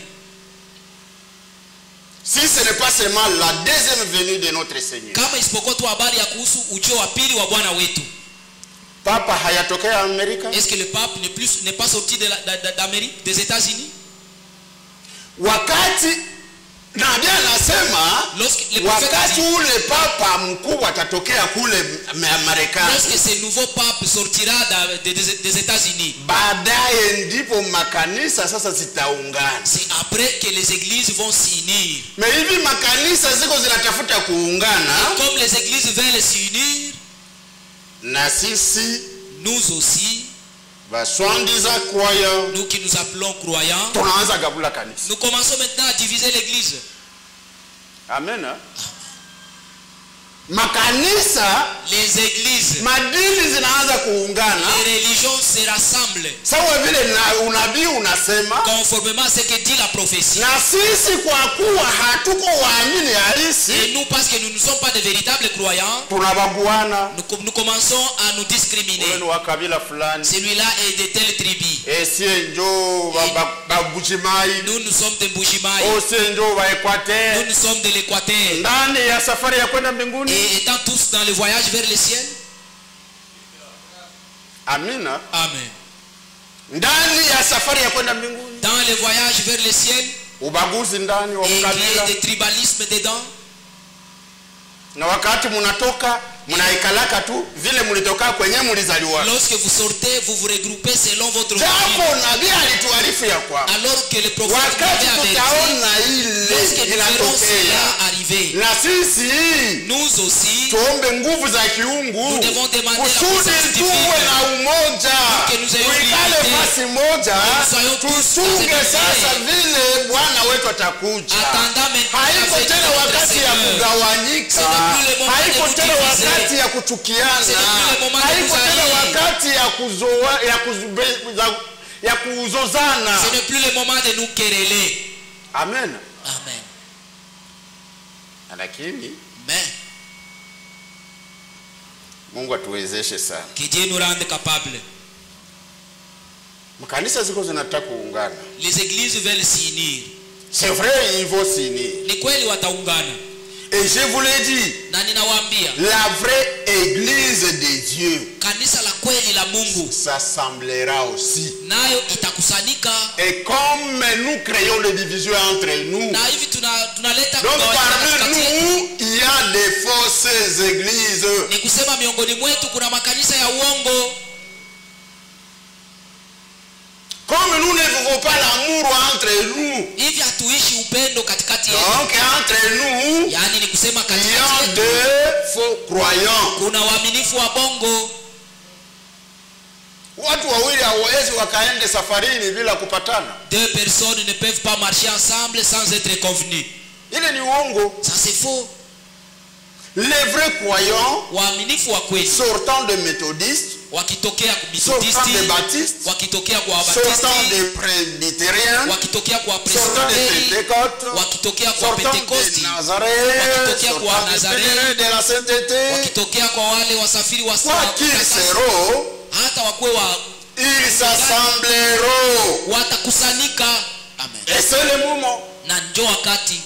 Si ce n'est pas seulement la deuxième venue de notre Seigneur. Kama isipokuwa tu habari ya kuhusu ujio wa pili wa Bwana wetu. Papa hayatokea Amerika? Est-ce que le pape n'est pas sorti d'Amérique, des États-Unis? Wakati nabii anasema wakati ule papa mkubwa atatokea kule Marekani. Lorsque ce nouveau pape sortira des États-Unis. Baadaye ndipo makanisa sasa zitaungana. C'est après que les églises vont s'unir. Mais hivi makanisa ziko zinatafuta kuungana. Comme les églises veulent s'unir, na sisi nous aussi, baswandiza croyants, nous qui nous appelons croyants, tunaanza gabula kanisa. nous commençons maintenant à diviser l'église. Amen. Makanisa, les églises, madini zinaanza kuungana. les religions se rassemblent. Sawa vile na unabii unasema, conformément à ce que dit la prophétie. na sisi kwa kuwa hatuko waamini halisi, et nous parce que nous ne sommes pas de véritables croyants, tunabaguana. nous commençons à nous discriminer. Wewe wa kabila fulani, celui-là est de telle tribu. sie njo babujimai, nous sommes de Mbujimai. sie njo wa Equateur, nous sommes de l'Équateur. ndani ya safari ya kwenda mbinguni. Et étant tous dans le voyage vers le ciel. Amina. Amen. Ndani ya safari ya kwenda mbinguni. Dans le voyage vers le ciel. Ubaguzi ndani wa kabila. Et il y a des tribalismes dedans. Na wakati munatoka munaikalaka tu vile mulitoka kwenye mulizaliwa. Lorsque vous sortez, vous vous regroupez selon votre japo nabii alituarifu ya kwa. Alors que le prophète wakati tutaona ile inatokea arriver. Na sisi nous aussi tuombe nguvu za kiungu. Nous devons demander kusudi tuwe na umoja. Tuikale fasi moja. Tusunge sasa vile Bwana wetu atakuja. Haiko tena wakati ya kugawanyika. Haiko tena wakati ya kuchukiana. Haiko tena wakati ya kuzozana. Ce n'est plus le moment de nous quereller. Amen. Amen. Lakini mais Mungu atuwezeshe sana. Que Dieu nous rende capable. Makanisa ziko zinataka kuungana. Les églises veulent s'unir. C'est vrai, ils vont s'unir. Ni kweli wataungana. Et je vous l'ai dit, na ninawaambia, la vraie église de Dieu, kanisa la kweli la Mungu, s'assemblera aussi. Nayo itakusanyika. Et comme nous créons des divisions entre nous, na hivi tunaleta donc parmi nous, il y a des fausses églises. Ni kusema miongoni mwetu kuna makanisa ya uongo. Comme nous ne vivons pas l'amour entre nous, hivi hatuishi upendo katikati yetu. Donc entre nous, yani ni kusema katikati yetu, il y a des faux croyants. Kuna waaminifu wa bongo. Watu wawili hawawezi wakaende safarini bila kupatana. Deux personnes ne peuvent pas marcher ensemble sans être convenus. Ile ni uongo. Ça c'est faux. Les vrais croyants, waaminifu wa kweli, sortant de méthodistes, wakitokea sortant de baptistes, wakitokea kwa sortant de presbytériens, wakitokea kwa sortant de Pentecôte, wakitokea kwa Pentecoste, wakitokea kwa Nazareth, de la sainteté, wakitokea kwa wale wasafiri wa hata wakwe wa ils s'assembleront, watakusanyika. Amen. Et c'est le moment. Na ndio wakati.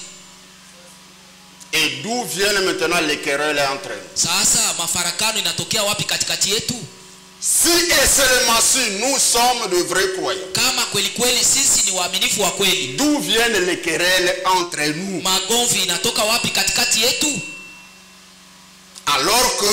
Et d'où viennent maintenant les querelles entre nous? Sasa mafarakano inatokea wapi katikati yetu? Si et seulement si nous sommes de vrais croyants. Kama kweli kweli sisi ni waaminifu wa kweli. D'où viennent les querelles entre nous? Magomvi inatoka wapi katikati yetu? Alors que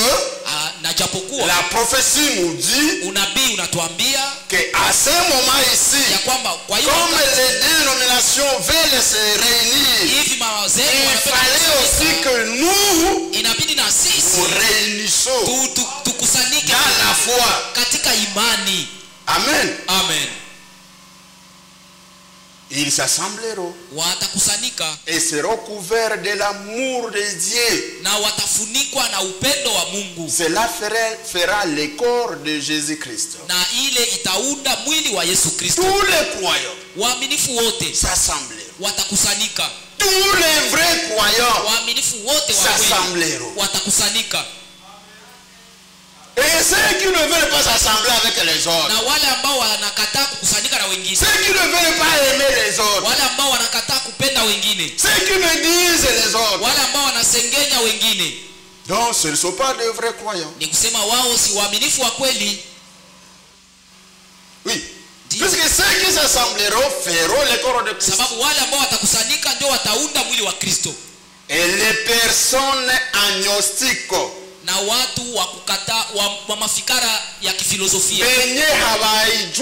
na japokuwa la prophétie nous dit, unabii unatuambia que à ce moment ici, ya kwamba kwa hiyo comme les dénominations veulent se réunir, hivi mawazee il fallait aussi que nous inabidi na sisi nous réunissons tukusanyike dans la foi, katika imani. Amen. Amen. Ils s'assembleront watakusanyika et seront couverts de l'amour de Dieu. Na watafunikwa na upendo wa Mungu. Cela fera le corps de Jésus-Christ. Na ile itaunda mwili wa Yesu Kristo. Tous les croyants waaminifu wote s'assembleront. watakusanyika. tous les vrais croyants waaminifu wote wa kweli s'assembleront. watakusanyika. Et ceux qui ne veulent pas s'assembler avec les autres, Na wale ambao wanakataa kukusanyika na wengine, ceux qui ne veulent pas aimer les autres, wale ambao wanakataa kupenda wengine, ceux qui me disent les autres, wale ambao wanasengenya wengine, donc ce ne sont pas de vrais croyants. ni kusema wao si waaminifu wa kweli. Oui. Puisque ceux qui s'assembleront feront le corps de Christ. Sababu wale ambao watakusanyika ndio wataunda mwili wa Kristo. Et les personnes agnostiques, Na watu wa kukataa wa mafikara ya kifilosofia, benye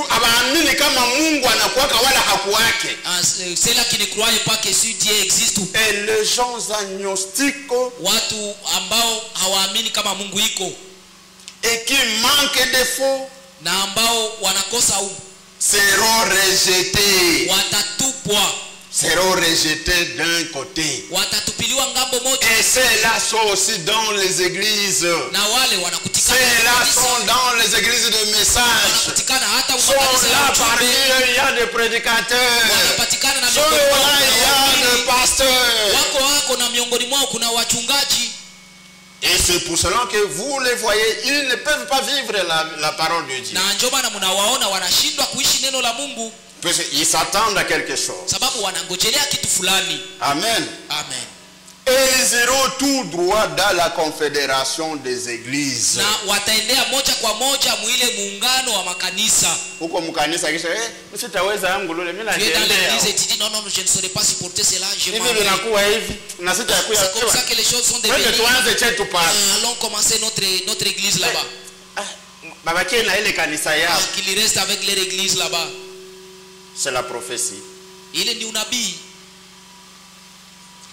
hawaamini kama Mungu anakuwaka wala hakuwake. ceux-là qui ne croient pas que si Dieu existe. Et les gens agnostiques Watu ambao hawaamini kama Mungu iko et qui manquent de foi na ambao wanakosa seront rejetés. watatupwa, Seront rejetés d'un côté. watatupiliwa ngambo moja. Et ceux-là sont aussi dans les églises. Na wale wanakutikana Ceux-là sont dans les églises de message. wanakutikana hata Sont là parmi eux, il y a des prédicateurs. wanapatikana na Sont miongoni mwao là, il y a kuna des pasteurs. wako na miongoni mwao kuna wachungaji. Et c'est pour cela que vous les voyez, ils ne peuvent pas vivre la parole de Dieu. Na ndio maana mnawaona wanashindwa kuishi neno la Mungu, Parce qu'ils s'attendent à quelque chose. sababu wanangojelea kitu fulani. Amen. Amen. Et ils iront tout droit dans la confédération des églises. Na wataendea moja kwa moja mwile muungano wa makanisa. Huko mkanisa kisha sitaweza yangu lule mimi Tu es dans najiendea. l'église et tu dis non, je ne saurais pas supporter cela, je m'en Hivi vais. vinakuwa hivi na sitakuwa. C'est comme ça que les choses sont Twende devenues. tuanze chetu pale. Allons commencer notre église là-bas. Babakie na ile kanisa yao. Qu'il reste avec leur église là-bas. C'est la prophétie. Ile ni unabii.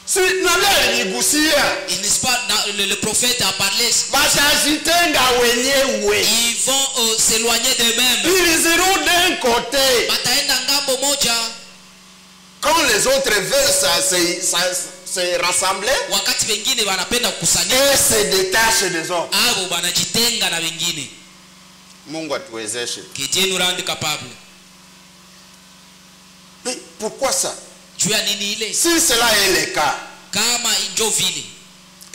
Si nabii aligusia. Et n'est-ce pas, le prophète a parlé. Batajitenga wenyewe. Ils vont s'éloigner d'eux-mêmes. Ils iront d'un côté. Bataenda ngambo moja. Quand les autres veulent se rassembler, Wakati wengine wanapenda kukusanyika, et se détachent des autres. abo banajitenga na wengine. Mungu atuwezeshe. Que Dieu nous rende capable. Mais pourquoi ça? Juu ya nini ile? Si cela est le cas, Kama ndio vile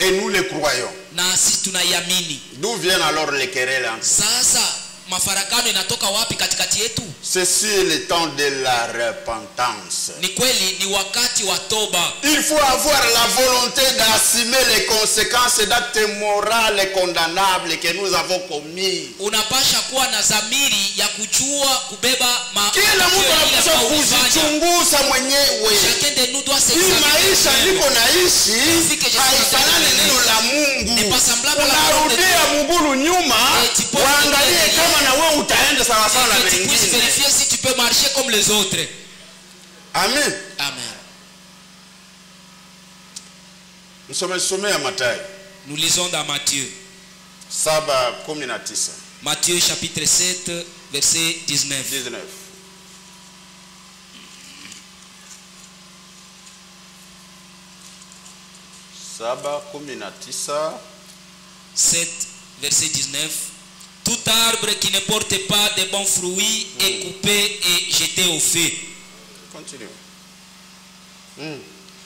et nous le croyons, na sisi tunaiamini, d'où viennent alors les querelles entre nous? sasa mafarakano inatoka wapi katikati yetu? Ceci est le temps de la repentance. Ni kweli ni wakati wa toba. Il faut avoir la volonté d'assumer les conséquences d'actes moraux et condamnables que nous avons commis. Unapasha kuwa na dhamiri ya kujua kubeba Kila mtu anapaswa kujichunguza mwenyewe. Chacun de nous doit Hii maisha s'examiner. niko naishi haifanani neno la Mungu. Unarudia mgulu nyuma, waangalie kama na wewe utaenda sawa sawa na Et tu puisses wengine. vérifier si tu peux marcher comme les autres. Amen. Amen. Msome ya Mathayo Nous lisons dans Matthieu. 7:19. Matthieu chapitre 7 verset 19. 19. Saba 19. 7 verset 19. Tout arbre qui ne porte pas de bons fruits est coupé et jeté au feu. Continue.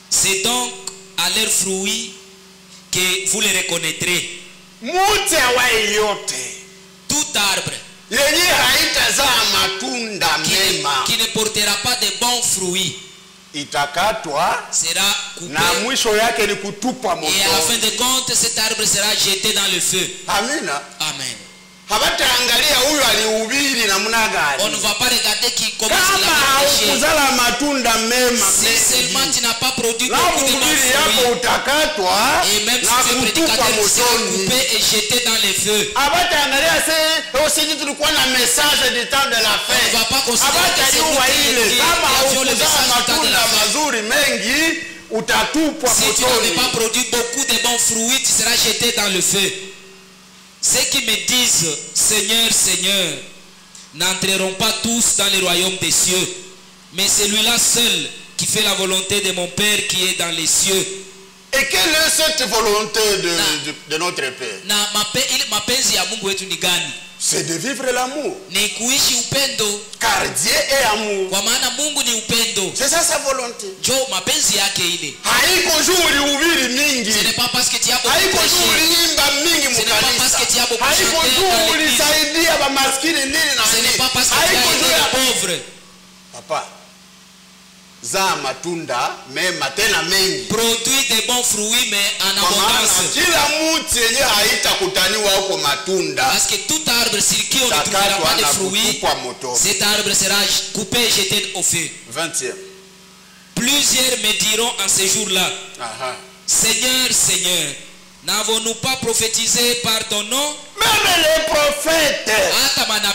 C'est donc à leurs fruits que vous les reconnaîtrez. Muti awai yote Tout arbre yenye haitazaa matunda mema qui ne portera pas de bons fruits itakatwa sera coupé. na mwisho yake ni kutupwa Et à la fin motoni. de compte, cet arbre sera jeté dans le feu. Amina. Amen. Habataangalia huyu alihubiri namna On ne gani. va pas regarder comment il Kama a prêché. haukuzala matunda mema Si seulement tu n'as pas produit na beaucoup de bons kuhubiri yako fruits, utakatwa et même si na tu es kutupwa prédicateur, tu seras motoni. coupé et jeté dans le feu. Habataangalia sisi tulikuwa na message du temps de la On ne fin. va pas considérer que c'est nous Habatajua qui ile kama avions le haukuzala message du temps de la matunda fin. mazuri mengi utatupwa Si tu n'avais motoni. pas produit beaucoup de bons fruits, tu seras jeté dans le feu. Ceux qui me disent Seigneur, Seigneur, n'entreront pas tous dans le royaume des cieux, mais celui-là seul qui fait la volonté de mon Père qui est dans les cieux. Et quelle est cette volonté de notre Père? Na mapenzi ya Mungu wetu ni gani? c'est de vivre l'amour. Ni kuishi upendo. Car Dieu est amour. Kwa maana Mungu ni upendo. C'est ça sa volonté. Jo mapenzi yake ile. Haiko juu ulihubiri mingi. Ce n'est pas parce que tu as beaucoup Haiko prêché. juu uliimba mingi Ce n'est pas parce mkanisa. que tu as beaucoup Haiko chanté juu dans l'église. ulisaidia ba maskini nini na Ce nini. n'est pas parce que tu as Haiko aidé juu ya les pauvres. papa. Za matunda mema tena mengi. Produit des bons fruits mais en Kwa maana abondance. kila mti yenye haitakutaniwa huko matunda. Parce que tout arbre sur qui on ne trouvera pas de fruits, cet arbre sera coupé et jeté au feu. 20e. Plusieurs me diront en ce jour-là, Seigneur, Seigneur, n'avons-nous pas prophétisé par ton nom? Même les prophètes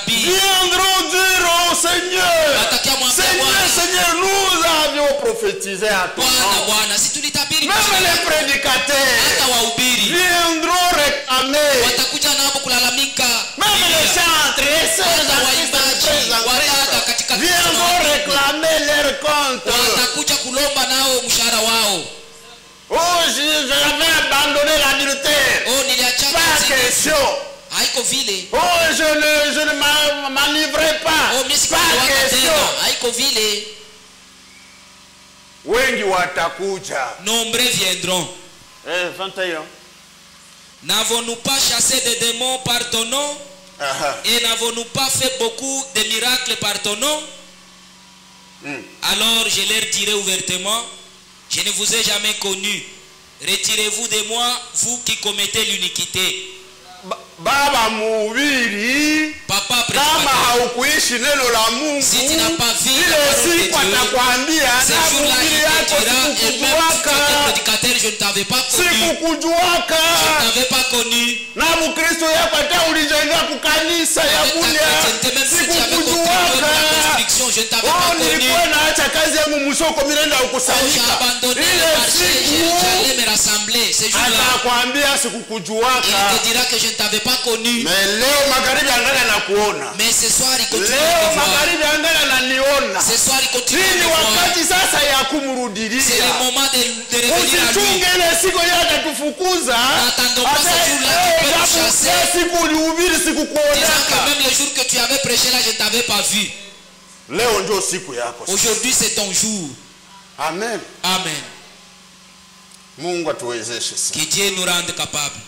viendront dire au Seigneur, Seigneur, Seigneur, nous avions prophétisé à ton nom. Même les prédicateurs viendront réclamer. Même les chantres, les sœurs viendront réclamer leur compte. Oh, j'avais abandonné l'adultère. Pas question. Oh, je ne m'enivrerai pas. Pas question. Wengi watakuja. Nombreux viendront. 21. N'avons-nous pas chassé des démons par ton nom? Et n'avons-nous pas fait beaucoup de miracles par ton nom? Alors je leur dirai ouvertement, je ne vous ai jamais connu. Retirez-vous de moi, vous qui commettez l'iniquité. Baba mhubiri, kama haukuishi neno la Mungu, ile siku atakwambia na mhubiri yako sikukujuaka, na Mkristo yako hata ulijenga kukanisa ya Bunia, sikukujuaka. Oh, nilikuwa naacha kazi yangu msoko mirenda ukusanyika. Ile siku atakwambia sikukujuaka. Mais leo magharibi angalia na kuona. Leo magharibi angalia na niona. Hii ni wakati sasa ya kumrudilia. Usichunge ile siku yake tufukuza. Siku ulihubiri sikukuonaka. Leo ndio siku yako. Aujourd'hui c'est ton jour. Amen. Amen. Mungu atuwezeshe sana. Que Dieu nous rende capable.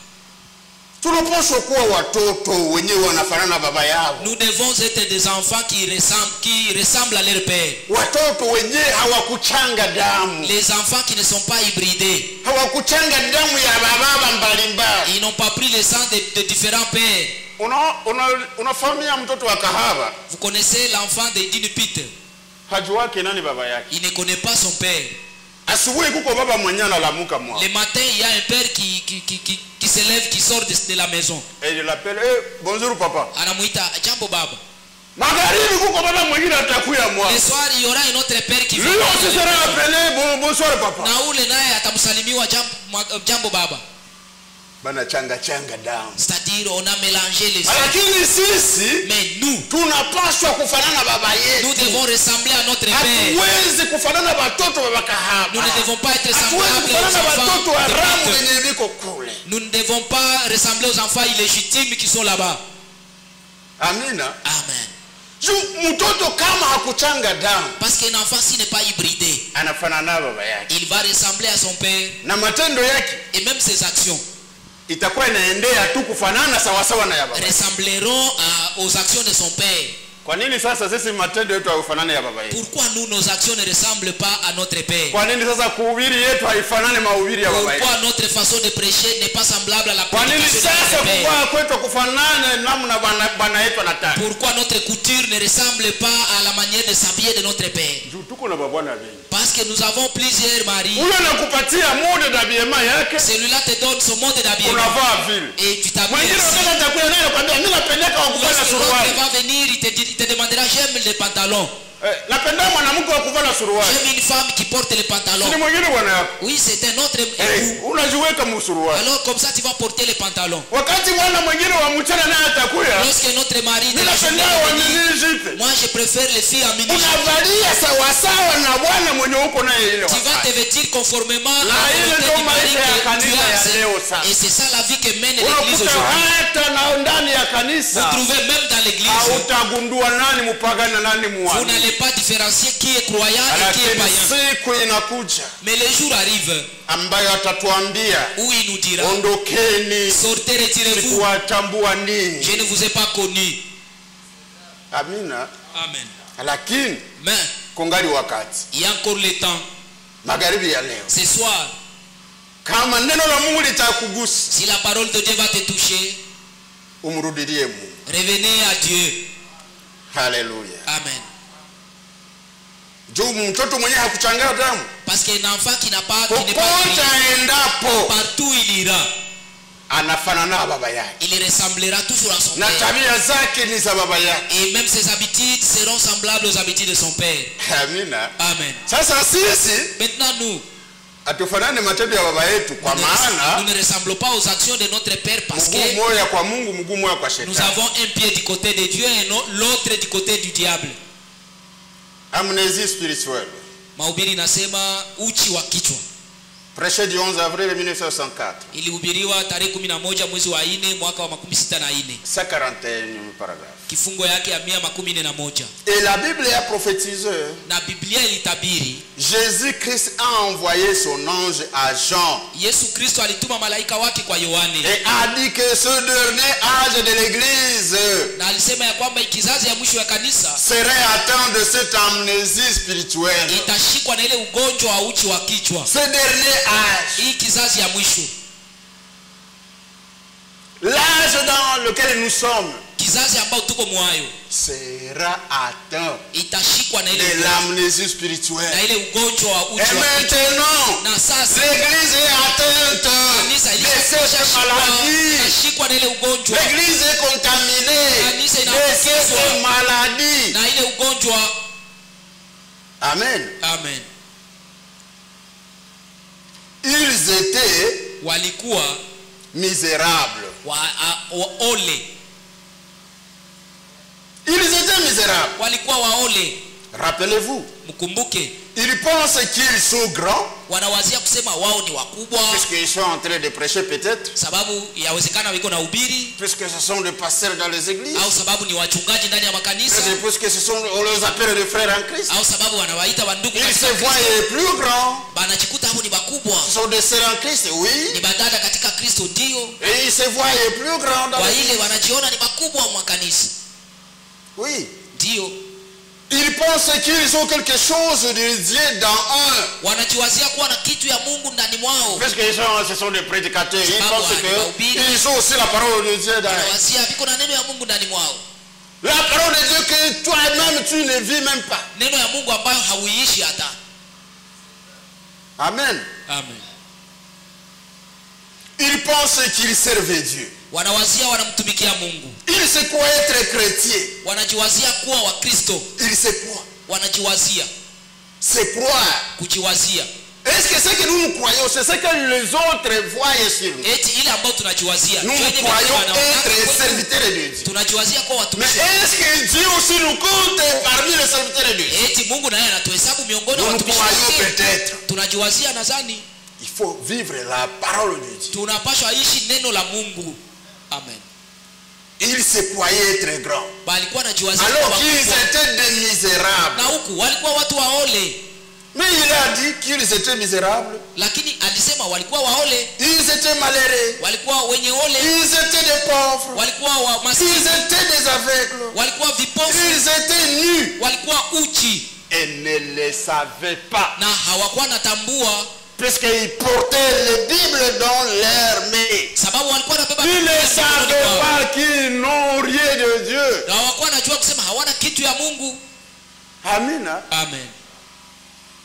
Tunapaswa kuwa watoto wenyewe wanafanana na baba yao. Nous devons être des enfants qui ressemblent à leur père. Watoto wenyewe hawakuchanga damu. Les enfants qui ne sont pas hybridés. Hawakuchanga damu ya baba mbalimbali. Ils n'ont pas pris le sang de différents pères. Unafahamia mtoto wa kahaba? Vous connaissez l'enfant d'une pite? Hajuaki nani baba yake. Il ne connaît pas son père. Asubuhi kuko baba mwenye analamuka mwa. Le matin, il y a un père qui se lève, qui sort de la maison. Et il l'appelle, bonjour papa. Anamuita, jambo baba. Magharibi kuko baba mwingine atakuya mwa. Le soir, il y aura un autre père qui vient. Lui aussi sera appelé, bonsoir papa. Na ule naye atamsalimiwa jambo baba. Bana changa damu. C'est-à-dire on a mélangé les sangs. Lakini sisi, mais nous tunapaswa kufanana baba yetu. Nous devons ressembler à notre père. Hatuwezi kufanana watoto wa kahaba. Nous ne devons pas être semblables aux enfants wenye biko kule. Nous ne devons pas ressembler aux enfants illégitimes qui sont là-bas. Amina. Amen. Mtoto kama hakuchanga damu, parce qu'un enfant s'il n'est pas hybridé, anafanana baba yake. Il va ressembler à son père. Na matendo yake et même ses actions itakuwa inaendea tu kufanana sawa sawa na ya baba. Ressembleront aux actions de son père. Kwa nini sasa sisi matendo yetu haifanane ya baba yetu? Pourquoi nous nos actions ne ressemblent pas à notre père? Kwa nini sasa kuhubiri yetu haifanane mahubiri ya baba yetu? Pourquoi notre façon de prêcher n'est pas semblable à la prédication de notre père? Kwa nini sasa kwetu kufanane namna bwana yetu anataka? Pourquoi notre couture ne ressemble pas à la manière de s'habiller de notre père? Tuko na babwana wengi. Parce que nous avons plusieurs maris. Ule anakupatia mode d'habillement yake. Celui-là te donne son mode d'habillement. Unavaa vile. Et tu t'habilles. Mwingine atakuwa naye kwambia mimi napendeka wakuvaa suruali. Il va venir, il te demandera j'aime les pantalons. Napenda mwanamke wa kuvala suruali. J'aime une femme qui porte les pantalons. Ni mwingine bwana yako. Oui, c'est un autre époux. Unajiweka msuruali. Alors comme ça tu vas porter les pantalons. Wakati mwana mwingine wa mchana naye atakuya. Lorsque notre mari de la journée, moi je préfère les filles en mini. Unavalia sawa sawa na bwana mwenye uko naye ile. Tu vas te vêtir conformément à la maisha ya kanisa ya leo sana. Et c'est ça la vie que mène l'église aujourd'hui. Hata na ndani ya kanisa. Vous trouvez même dans l'église. Hautagundua nani mpagani na nani muamini. Vous n'allez pas différencier qui est croyant et qui est païen. Siku inakuja. Mais le jour arrive ambayo atatuambia où il nous dira ondokeni, sortez, retirez-vous, kuwatambua ninyi, je ne vous ai pas connu. Amina. Amen. Lakini mais kungali wakati, il y a encore le temps. Magharibi ya leo, ce soir, kama neno la Mungu litakugusa, si la parole de Dieu va te toucher, umrudilie Mungu. revenez à Dieu. Haleluya. Amen. Juu mtoto mwenye hakuchanganya damu, parce qu'un enfant qui n'est pas endapo, partout il ira, anafanana na baba yake, il ressemblera toujours à son na père, tabia zake ni za baba yake, et même ses habitudes seront semblables aux habitudes de son père. Amina. Amen. Sasa sisi maintenant nous atufanane matendo ya baba yetu, kwa maana nous ne ressemblons pas aux actions de notre père, parce que mguu moja kwa Mungu, mguu moja kwa shetani. nous avons un pied du côté de Dieu et l'autre du côté du diable. Amnésie spirituelle. Mahubiri nasema uchi wa kichwa. Prêché du 11 avril 1964. Ilihubiriwa tarehe 11 mwezi wa 4 mwaka wa 64. 141 paragraphe. Kifungo yake ya 141. Et la Bible a prophétisé. Na Biblia ilitabiri. Jésus-Christ a envoyé son ange à Jean. Yesu Kristo alituma malaika wake kwa Yohane. Et a dit que ce dernier âge de l'église, na alisema ya kwamba kizazi ya mwisho ya kanisa serait atteint de cette amnésie spirituelle. Itashikwa na ile ugonjwa wa uchi wa kichwa. Ce dernier âge. Hii kizazi ya mwisho. L'âge dans lequel nous sommes, kizazi ambao tuko mwayo, sera atteint itashikwa na ile de l'amnésie spirituelle. na ile ugonjwa wa uchi wa kichwa. Maintenant, na sasa l'église est atteinte de cette maladie. Itashikwa na ile ugonjwa. L'église est contaminée de cette maladie. Na ile ugonjwa. Amen. Amen. Ils étaient walikuwa misérables. Ole. Ils étaient misérables. Walikuwa waole. Rappelez-vous. Mkumbuke. Ils pensent qu'ils sont grands. Wanawazia kusema wao ni wakubwa. Puisqu'ils sont en train de prêcher peut-être. Sababu yawezekana wiko na ubiri. Puisque ce sont des pasteurs dans les églises. Au sababu ni wachungaji ndani ya makanisa. Puisque ce sont, on les appelle des frères en Christ. Au sababu wanawaita wandugu katika Kristo. Ils se voient plus grands. Banajikuta hao ni wakubwa. Ce sont des sœurs en Christ, oui. Ni badada katika Kristo ndio. Et ils se voient plus grands dans l'église. Kwa ile wanajiona ni wakubwa wa kanisa. Oui. Ndio. Ils pensent qu'ils ont quelque chose de Dieu dans eux. Wanajiwazia kuwa na kitu ya Mungu ndani mwao. Parce que ce sont des prédicateurs. Ils pensent qu'ils ont aussi la parole de Dieu dans eux. Wanawazia viko na neno ya Mungu ndani mwao. La parole de Dieu que toi-même tu ne vis même pas. Neno ya Mungu ambayo hauiishi hata. Amen. Amen. Ils pensent qu'ils servent Dieu. Wanawazia wanamtumikia Mungu. Ils se croient être chrétiens. Wanajiwazia kuwa wa Kristo. Ils se croient. Wanajiwazia. Se croire. Kujiwazia. Est-ce que ce que nous croyons, c'est ce que les autres voient sur nous? Eti ile ambayo tunajiwazia. Nous croyons être serviteurs de Dieu. Tunajiwazia kuwa watumishi. Mais est-ce que Dieu aussi nous compte parmi les serviteurs de Dieu? Eti Mungu naye anatuhesabu miongoni mwa watumishi wake. Nous croyons peut-être. Tunajiwazia nadhani. Il faut vivre la parole de Dieu. Tunapaswa ishi neno la Mungu. Amen. Ils se croyaient très grands. Alors qu'ils étaient des misérables. Na huku walikuwa watu waole. Mais il a dit qu'ils étaient misérables. Lakini alisema walikuwa waole. Ils étaient malheureux. Walikuwa wenye ole. Ils étaient des pauvres. Walikuwa wa maskini. Ils étaient des aveugles. Walikuwa vipofu. Ils étaient nus. Walikuwa uchi. Et ne le savaient pas. Na hawakuwa natambua. Puisqu'ils portaient les Bibles dans leurs mains. Sababu walikuwa nabeba. Ils ne savaient pas qu'ils n'ont rien de Dieu. Na hawakuwa najua kusema hawana kitu ya Mungu. Amina. Amen.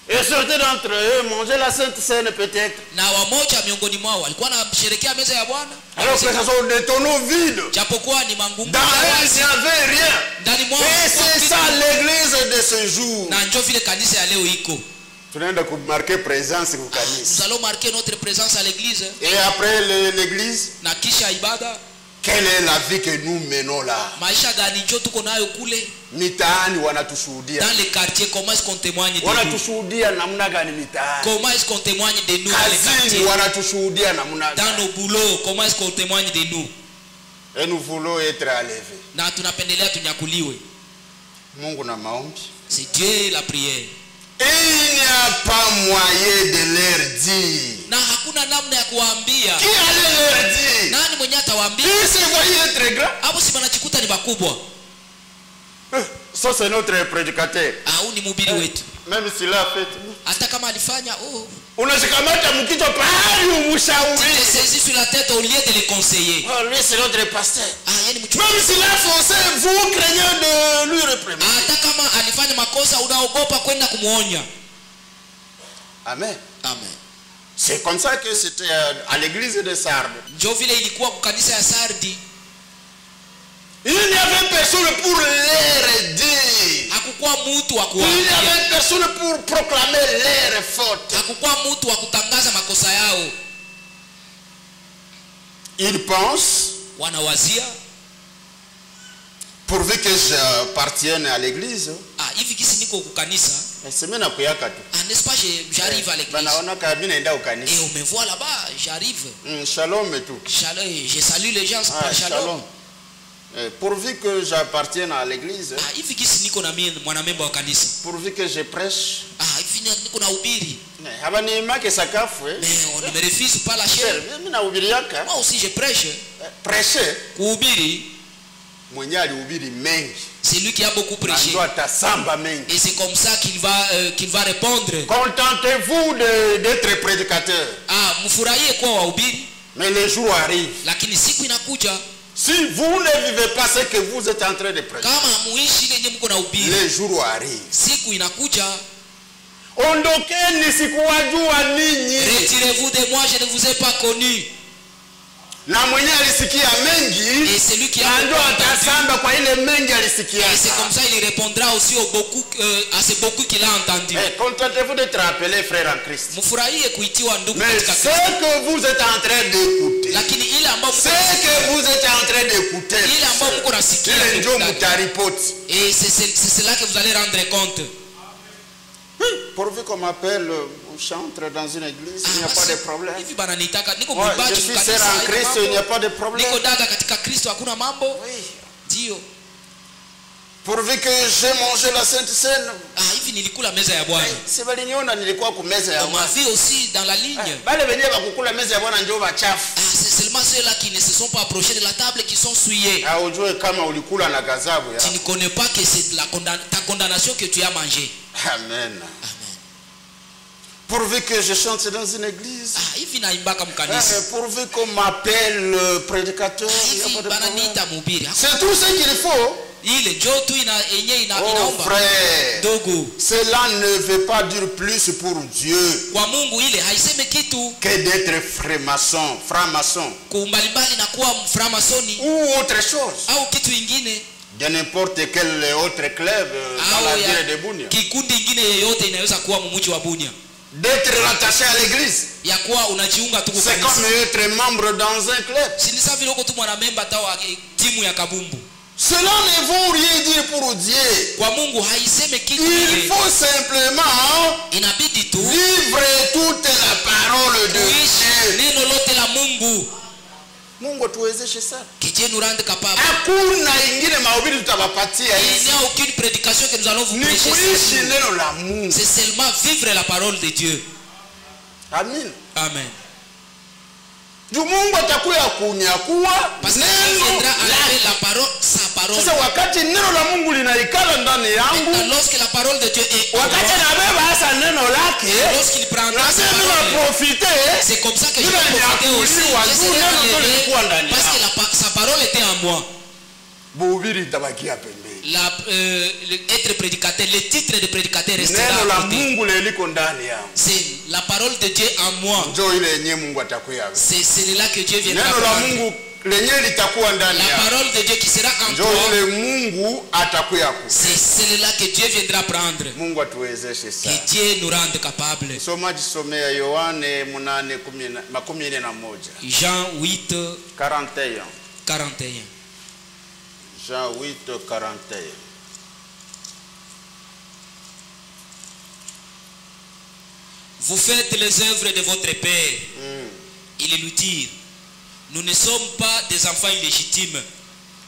Et certains d'entre eux mangeaient la Sainte Seine peut-être. Na wamoja miongoni mwao walikuwa wanasherehekea meza ya Bwana. Alors que ce sont des tonneaux vides. Japokuwa ni mangungu. Dans eux, il n'y avait rien. Ndani mwao. Et c'est ça l'église de ce jour. Na njoo vile kanisa ya leo iko. Tunaenda kumarquer présence kwa kanisa. Nous allons marquer notre présence à l'église. Et après l'église, na kisha ibada, quelle est la vie que nous menons là? Maisha gani njoo tuko nayo kule? Mitaani wanatushuhudia. Dans les quartiers, comment est-ce qu'on témoigne de nous? Wanatushuhudia namna gani mitaani? Comment est-ce qu'on témoigne de nous dans les quartiers? Wanatushuhudia namna gani? Dans nos boulots, comment est-ce qu'on témoigne de nous? Et nous voulons être enlevés. Na tunapendelea tunyakuliwe. Mungu na maombi. C'est Dieu la prière. Et il n'y a pas moyen de leur dire. Na hakuna namna ya kuwaambia. Qui allait leur dire? Nani mwenye atawaambia? Ils se voyaient très grands. Hapo si banachikuta ni bakubwa. Ça c'est notre prédicateur. Au ni mhubiri wetu. Même s'il a fait. Hata kama alifanya Unashikamata mkichwa pahali umshauri. Tu te saisis sur la tête au lieu de les conseiller. Oh, lui c'est notre pasteur. Yeye ni mchungaji. Même s'il a faussé, vous craignez de lui réprimer. Hata kama alifanya makosa unaogopa kwenda kumuonya. Amen. Amen. C'est comme ça que c'était à l'église de Sardes. Ndio vile ilikuwa kwa kanisa ya Sardi. Il n'y avait personne pour leur dire. Hakukuwa mtu wa Il n'y kuwaambia. avait personne pour proclamer leur faute. Hakukuwa mtu wa kutangaza makosa yao. Ils pensent, Wanawazia, pourvu que j'appartienne à l'église, hivi kisi niko kwa kanisa. sema na kuyaka tu. N'est-ce pas, j'arrive à l'église. Banaona kabisa naenda ukanisa. Et on me voit là-bas, j'arrive. Shalom et tout. Shalom, je salue les gens par shalom. Pourvu que j'appartienne à l'église, Hivi kisi niko na mimi mwanamemba wa kanisa. pourvu que je prêche, Hivi niko na ubiri. habaniimake sakafu. Mais on ne me refuse pas la chair. Mimi nahubiriaka. Moi aussi je prêche. Prêcher, Kuhubiri, mwenye alihubiri mengi. c'est lui qui a beaucoup prêché. Ndio atasamba mengi. Et c'est comme ça qu'il va répondre. Contentez-vous d'être prédicateur. Mfurahie kwa wahubiri. Mais les jours arrivent. Lakini siku inakuja. Si vous ne vivez pas ce que vous êtes en train de prêcher, Kama muishi ile yenye mko na ubiri. les jours arrivent. Siku inakuja. Ondokeni, sikuwajua ninyi. Retirez-vous de moi, je ne vous ai pas connu. Na mwenye alisikia mengi, Et celui qui a ndio atasamba kwa ile mengi alisikia. Et c'est comme ça il répondra aussi à ces beaucoup qu'il a entendu. Contentez-vous d'être appelé frère en Christ. Mfurahie kuitiwa ndugu Mais katika ce Kristo. que vous êtes en train d'écouter, Lakini ile ambayo ce que vous êtes en train d'écouter, ile ambayo mko nasikia ile ndio mtaripoti. et c'est cela que vous allez rendre compte. Pourvu qu'on m'appelle chantre dans une église, il n'y a pas de problème. Hivi bana nitaka niko Ouais, mwimbaji je suis kanisa, sœur en haina Christ, mambo. il n'y a pas de problème. Niko dada katika Kristo hakuna mambo. Oui. Ndio. Pourvu que j'ai mangé la Sainte Seine. Hivi nilikula meza ya Bwana. Si baliniona nilikuwa ku meza ya On m'a vu aussi dans la ligne. bale wenyewe bakukula meza ya Bwana ndio bachafu. C'est seulement ceux-là qui ne se sont pas approchés de la table qui sont souillés. Ujue kama ulikula na gazabu ya. Tu ne connais pas que c'est ta condamnation que tu as mangée. Amen. Pourvu que je chante dans une église. Hivi naimbaka mkanisa. Pourvu qu'on m'appelle prédicateur. Hivi bana niita mhubiri. C'est tout ce qu'il faut. Ile njoo tu inaomba. Frère, Dogo. cela ne veut pas dire plus pour Dieu Kwa Mungu ile haiseme kitu que d'être franc-maçon kumbalimbali na kuwa mframasoni ou autre chose. au kitu ingine De n'importe quel autre club dans la ville de Bunia. kikundi ingine yeyote inaweza kuwa mumuji wa Bunia. D'être rattaché à l'église. Ya kuwa unajiunga tu kwa C'est kanisa. comme être membre dans un club. Si ni sawa vile uko tu mwanamemba hata wa timu ya kabumbu. Cela ne veut rien dire pour Dieu. Kwa Mungu haiseme kitu Il ile. faut simplement Inabidi tu vivre toute la parole de kuishi Dieu. neno lote la Mungu. Mungu tuwezeshe sana. Que nous rende capable. Hakuna ingine mahubiri tutawapatia Il hizi. n'y a aucune prédication que nous allons vous Ni prêcher. kuishi neno la Mungu. C'est seulement vivre la parole de Dieu. Amen. Amen. Juu Mungu atakuya kunyakuwa Parce qu'il neno viendra lake. enlever la parole, sa parole. Sasa wakati neno la Mungu linaikala ndani yangu, Maintenant, lorsque la parole de Dieu est en wakati moi, nabeba hasa neno lake, lorsqu'il prendra sa nasema parole, profiter. c'est comme ça que je Bila vais profiter aussi. nyakuliwa, Je juu serai neno ndio enlevé lilikuwa ndani parce yangu. que sa parole était en moi. buhubiri itabakia pembeni. Être prédicateur, le titre de prédicateur restera Neno la à côté. Mungu liko ndani yangu. C'est la parole de Dieu en moi. Njoo ile yenyewe Mungu atakuya. C'est celle-là que Dieu viendra Neno la prendre. Mungu lenyewe litakuwa ndani La yangu. parole de Dieu qui sera en Njoo toi. ile Mungu atakuya. C'est celle-là que Dieu viendra prendre. Mungu atuwezeshe sana. Que Dieu nous rende capables. Somaji somea Yohane 8:41. Jean 8, 41. 41. Jean 8:41. Vous faites les œuvres de votre Père. Il lui dit, nous ne sommes pas des enfants illégitimes.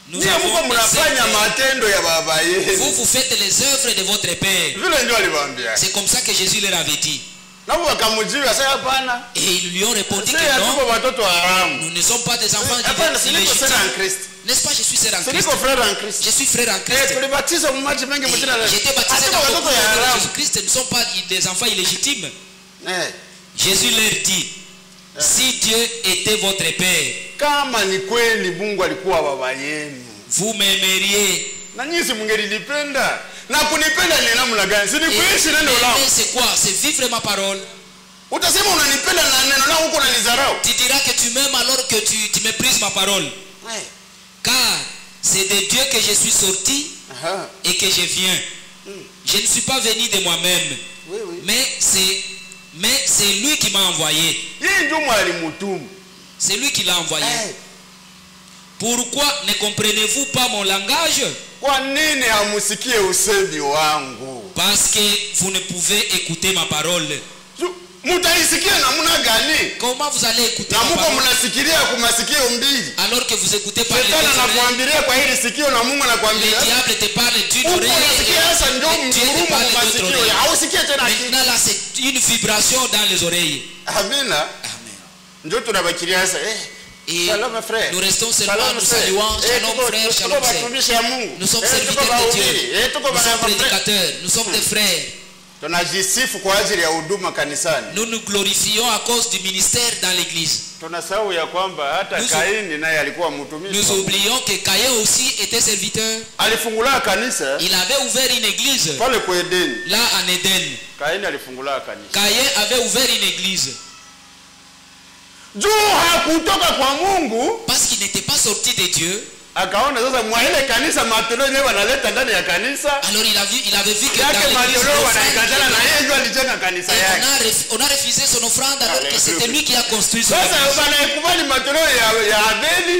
Nous avons des œuvres. Vous faites les œuvres de votre Père. C'est comme ça que Jésus leur avait dit. Et ils lui ont répondu que non, nous ne sommes pas des enfants illégitimes. N'est-ce pas, je suis sœur en Christ. Je suis frère en Christ. J'étais baptisé dans le nom de Jésus-Christ. Nous ne sommes pas des enfants illégitimes. Jésus leur dit, si Dieu était votre Père, vous m'aimeriez. C'est quoi? C'est vivre ma parole. Tu diras que tu m'aimes alors que tu méprises ma parole. Car c'est de Dieu que je suis sorti et que je viens. Je ne suis pas venu de moi-même. Mais c'est lui qui m'a envoyé. C'est lui qui l'a envoyé. Pourquoi ne comprenez-vous pas mon langage? Parce que vous ne pouvez écouter ma parole. Comment vous allez écouter ma parole alors que vous écoutez par les deux oreilles? Le diable te parle d'une oreille et Dieu te parle de l'autre oreille. Maintenant là c'est une vibration dans les oreilles. Amen. Et nous restons seulement, nous saluons, shalom frère, shalom frère. Nous sommes serviteurs de Dieu, nous sommes prédicateurs, nous sommes des frères. Nous nous glorifions à cause du ministère dans l'église. Nous oublions que Caïn aussi était serviteur. Il avait ouvert une église là en Éden. Caïn avait ouvert une église. Parce qu'il n'était pas sorti de Dieu. Alors il avait vu que dans l'église on a refusé son offrande alors que c'était lui qui a construit son église.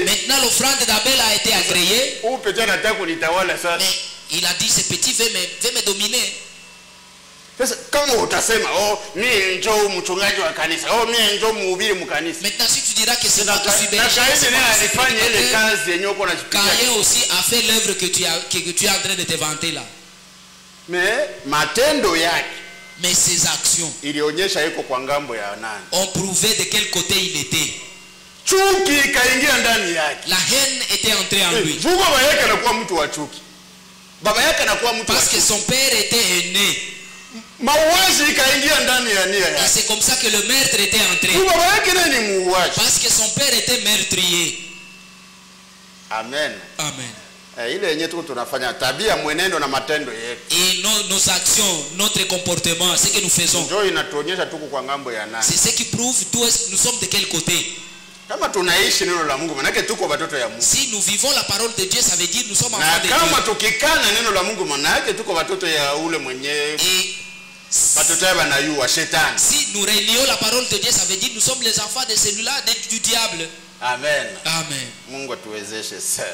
Maintenant l'offrande d'Abel a été agréée. Mais il a dit ce petit veut me dominer. Maintenant si tu diras que c'est moi qui suis berger, Caïn aussi a fait l'œuvre que tu es en train de te vanter là. Mais ses actions ont prouvé de quel côté il était. La haine était entrée en lui. Parce que son père était aîné. Et c'est comme ça que le meurtre était entré. Parce que son père était meurtrier. Amen. Amen. Et nos actions, notre comportement, ce que nous faisons, c'est ce qui prouve nous sommes de quel côté. Si nous vivons la parole de Dieu, ça veut dire nous sommes enfants de Dieu. Et si nous réunions la parole de Dieu, ça veut dire nous sommes les enfants de celui-là, du diable. Amen. Amen.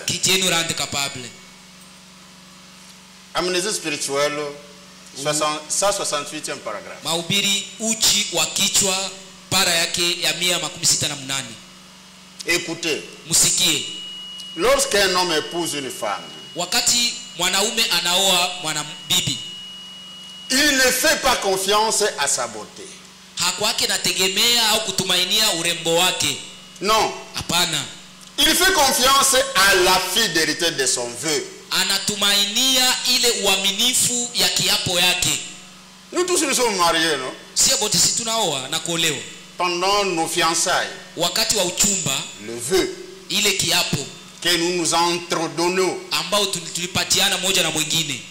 Que Dieu nous rende capables. Amnésie spirituelle, 168e paragraphe. Mahubiri uchi wa kichwa para yake ya 168. Écoutez. Musikie. Lorsqu'un homme épouse une femme, wakati mwanaume anaoa mwanabibi, il ne fait pas confiance à sa beauté. Hakwake nategemea au kutumainia urembo wake. Non. Hapana. Il fait confiance à la fidélité de son vœu. Anatumainia ile uaminifu ya kiapo yake. Nous tous nous sommes mariés, non? Si abote si tunaoa na kuolewa. Pendant nos fiançailles. Wakati wa uchumba, le vœu. Ile kiapo. que nous nous entredonnons. ambao tulipatiana moja na mwingine.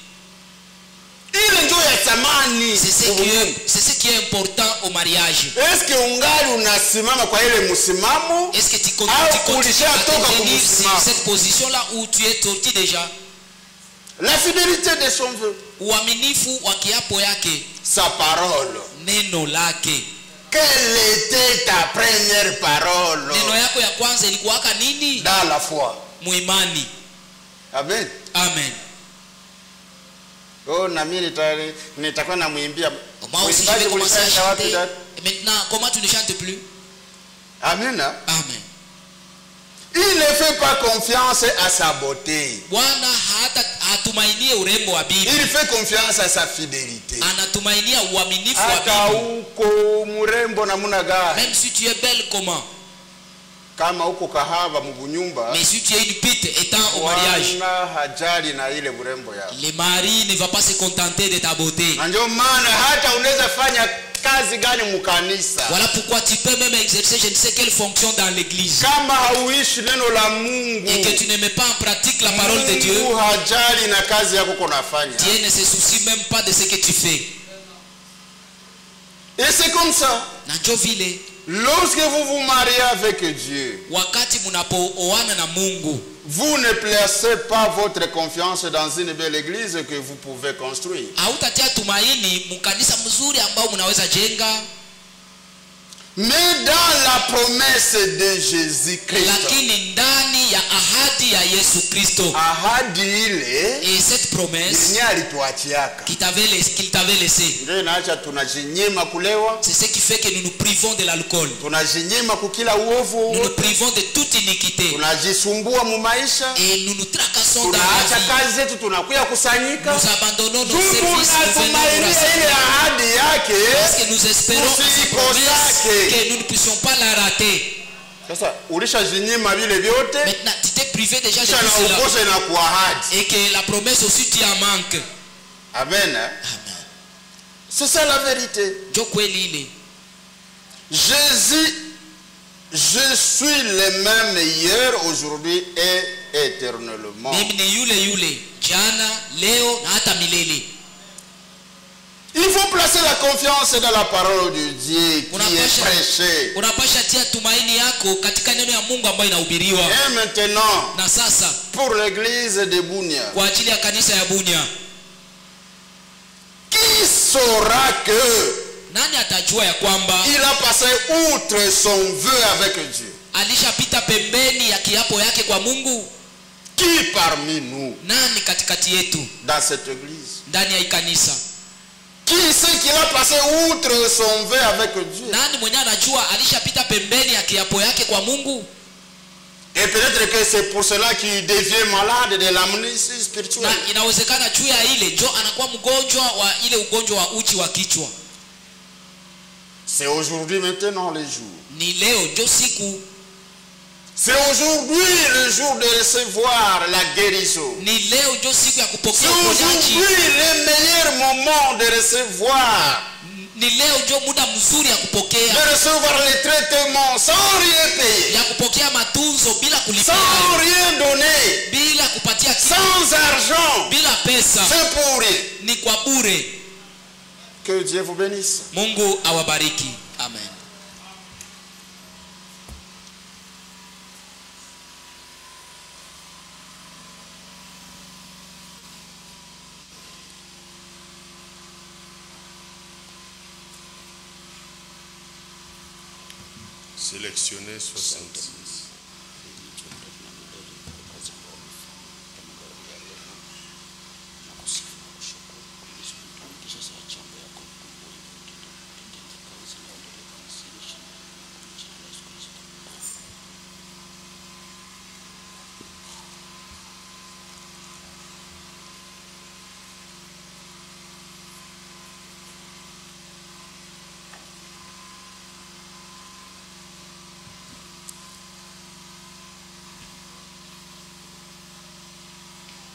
Ile ndio ya thamani. C'est ce qui est important au mariage. Est-ce que ungali unasimama kwa ile msimamo? Est-ce que tu continues à tenir sur cette position là où tu es sorti déjà? La fidélité de son vœu. Uaminifu wa kiapo yake. Sa parole. Neno lake. Quelle était ta première parole? Neno yako ya kwanza ilikuwaka nini? Dans la foi. Muimani. Amen. Amen. Oh, na mimi nitakuwa namuimbia. Maintenant, comment tu ne chantes plus? Amen. Amen. Il ne fait pas confiance à sa beauté. Bwana hatumainie urembo wa bibi. Il fait confiance à sa fidélité. Anatumainia uaminifu wa bibi. Hata uko mrembo namna gani? Même si tu es belle comment? Kama uko kahaba mbunyumba. Mais si tu es une pute étant au mariage. Wana hajali na ile urembo yako. Le mari ne va pas se contenter de ta beauté. Ndio maana hata unaweza fanya kazi gani mkanisa. Voilà pourquoi tu peux même exercer je ne sais quelle fonction dans l'église. Kama hauishi neno la Mungu. Et que tu ne mets pas en pratique la parole de Dieu. Mungu hajali na kazi yako unafanya. Dieu ne se soucie même pas de ce que tu fais. Et c'est comme ça. Na ndio vile. Lorsque vous vous mariez avec Dieu, wakati mnapooana na Mungu, vous ne placez pas votre confiance dans une belle église que vous pouvez construire. Hautatia tumaini mkanisa mzuri ambao mnaweza jenga. Mais dans la promesse de Jésus-Christ. Lakini ndani ya ahadi ya Yesu Kristo. Ahadi ile. Et cette promesse. Ni alituachiaka. Qu'il t'avait laissé. Ndio inaacha tunajinyima kulewa. C'est ce qui fait que nous nous privons de l'alcool. Tunajinyima kukila uovu. Nous nous privons de toute iniquité. Tunajisumbua mu maisha. Et nous nous tracassons dans la vie. Tunaacha kazi zetu tunakuya kusanyika. Nous abandonnons nos services. Parce que nous espérons à sa promesse que nous ne puissions pas la rater. Sasa ulishajinyima vile vyote. Maintenant tu t'es privé déjà de tout cela. Et que la promesse aussi tu en manques. Amen. Amen. C'est ça la vérité. Jésus, je suis le même hier, aujourd'hui et éternellement. Il faut placer la confiance dans la parole de Dieu qui est prêchée. Et maintenant, pour l'église de Bunia, qui saura que il a passé outre son vœu avec Dieu? Qui parmi nous dans cette église? Qui sait qu'il a passé outre son vœu avec Dieu? Et peut-être que c'est pour cela qu'il devient malade de l'amnésie spirituelle. C'est aujourd'hui maintenant le jour. C'est aujourd'hui le jour de recevoir la guérison. C'est aujourd'hui le meilleur moment de recevoir. De recevoir les traitements sans rien payer. Sans rien donner. Sans argent. C'est pour rien. Que Dieu vous bénisse. Mungu awabariki. Amen. Sélectionné 66.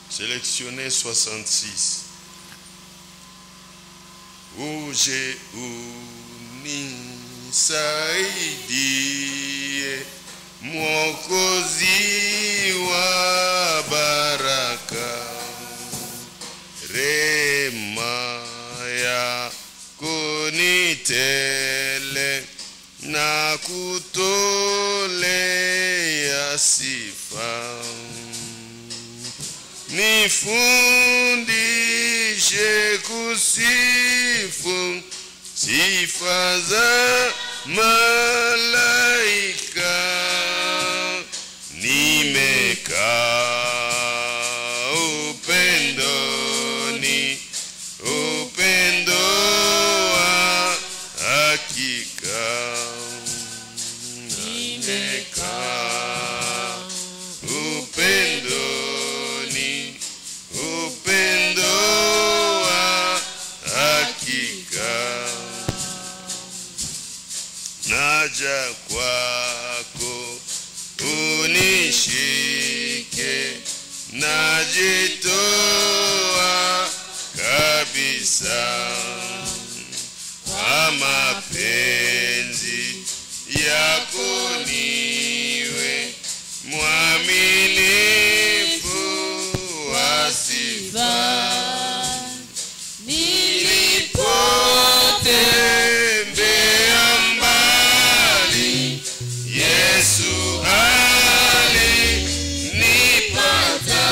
Sélectionné 66. Uje unisaidie Mwokozi wa ya sifa. Nifundishe kusifu sifa za malaika. Nimekaa upendoni, upendo wa hakika. Nimekaa upendoni, upendo wa hakika. Naja kwako unishike, najitoa kabisa kwa mapenzi yako, niwe mwaminifu wa sifa. Nilipotembea mbali, Yesu alinipata,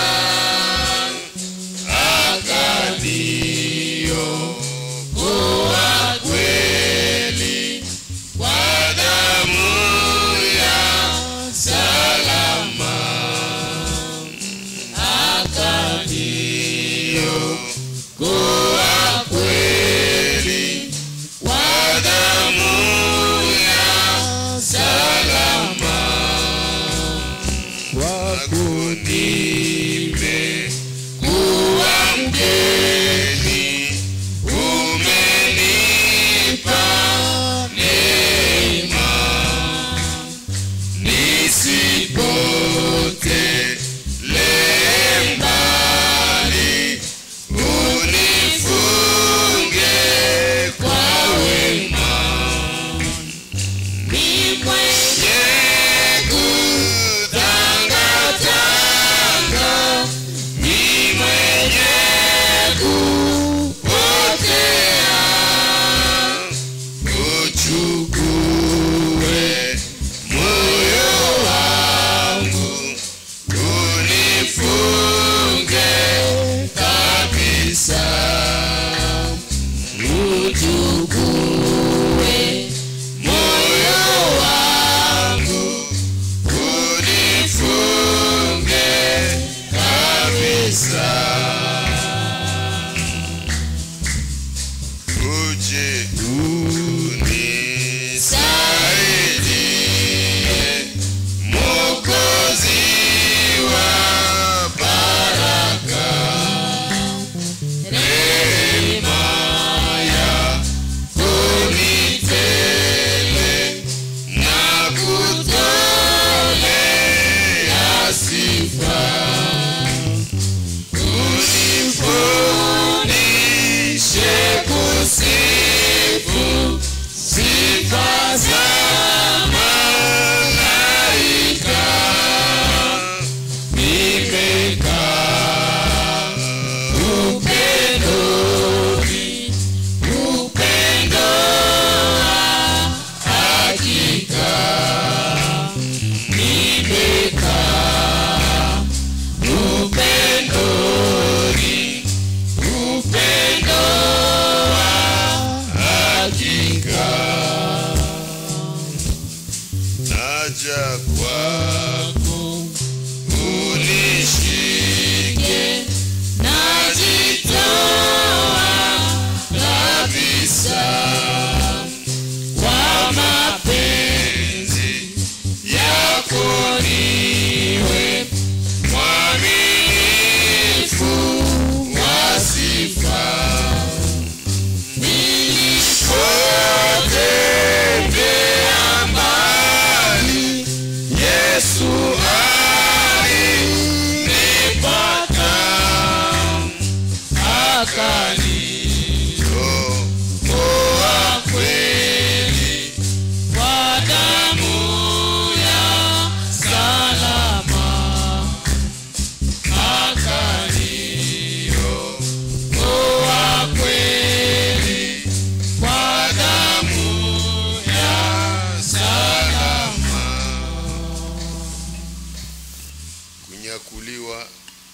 akaniokoa kweli kwa damu ya salama, akaniokoa kweli kwa damu ya salama. Kwako nimekuwa mgeni, umenipa neema, nisipotelee mbali, unifunge kwa wema. Ni mwenye kutangatanga, ni mwenye kupotea, uchukue moyo wangu, unifunge kabisa, uchukue moyo wangu, unifunge kabisa. Uje unisaidie, Mwokozi wa baraka, rehema yako ni tele, na kutolea sifa. Unifundishe kusifu sifa za malaika. Nimekaa upendoni, upendo wa hakika. Nimekaa upendoni, upendo wa hakika. Naja kwako unishike, najitoa kabisa kwa mapenzi yako, niwe mwaminifu wa sifa. Nilipotembea mbali, Yesu alinipata,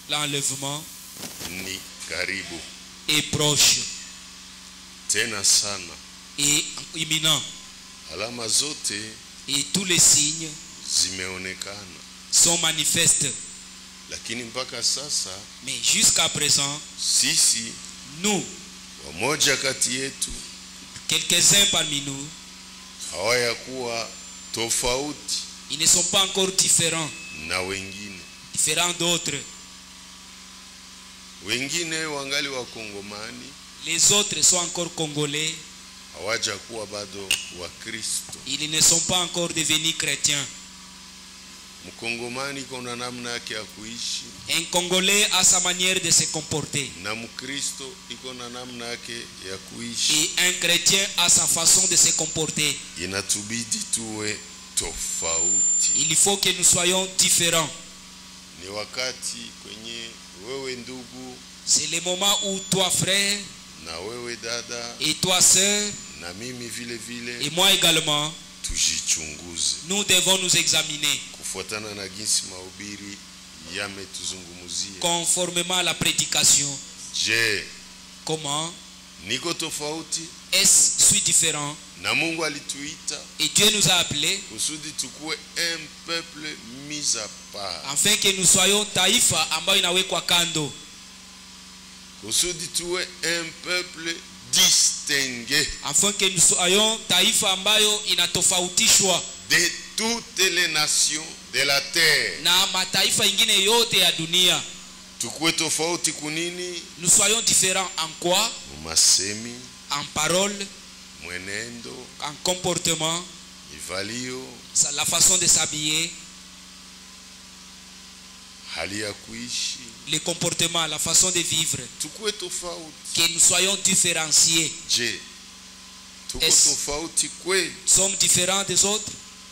l'enlèvement ni karibu est proche tena sana. et imminent. Alama zote Et tous les signes zimeonekana, sont manifestes. lakini mpaka sasa Mais jusqu'à présent, sisi nous, wamoja kati yetu quelques-uns parmi nous, hawayakuwa tofauti ils ne sont pas encore différents d'autres. Wengine wangali wa Kongomani, Les autres sont encore congolais. hawajakuwa bado wa Kristo. Ils ne sont pas encore devenus chrétiens. Mkongomani kuna namna yake ya kuishi, Un Congolais a sa manière de se comporter. na Mkristo iko na namna yake ya kuishi. Et un chrétien a sa façon de se comporter. Inatubidi tuwe tofauti. Il faut que nous soyons différents. Ni wakati kwenye wewe ndugu, C'est le moment où toi frère, na wewe dada, et toi sœur, na mimi vile vile, et moi également, tujichunguze nous devons nous examiner kufuatana na jinsi mahubiri yametuzungumzia. conformément à la prédication. Je, Comment? niko tofauti? Est-ce suis différent? Na Mungu alituita Et Dieu nous a appelés kusudi tukue un peuple mis à part, afin que nous soyons taifa ambayo inawekwa kando, kusudi tuwe un peuple distingué afin que nous soyons taifa ambayo inatofautishwa de toutes les nations de la terre. na mataifa ingine yote ya dunia. Tukue tofauti kunini? Nous soyons différents en quoi? Mumasemi, En parole, mwenendo, en comportement, mivalio, la façon de s'habiller, hali ya kuishi. le comportement, la façon de vivre. Tukue tofauti. Que nous soyons différenciés. Je, tuko Est-ce- tofauti kweli Sommes différents des autres?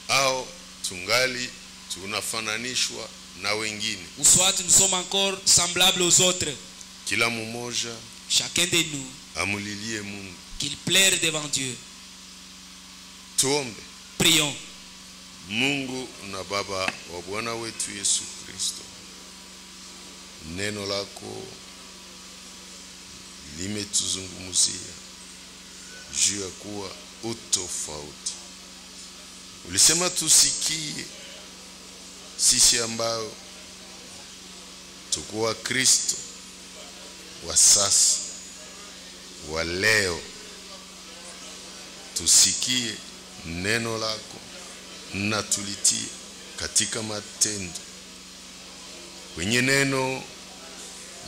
au tungali tunafananishwa na wengine? Ou soit nous sommes encore semblables aux autres? Kila mmoja Chacun de nous, amulilie Mungu. qu'il plaire devant Dieu. Tuombe. Prions. Mungu na Baba wa Bwana wetu Yesu Kristo, neno lako limetuzungumzia juu ya kuwa utofauti. Ulisema tusikie sisi ambao tukuwa Kristo wa sasa, wa leo, tusikie neno lako na tulitie katika matendo. Kwenye neno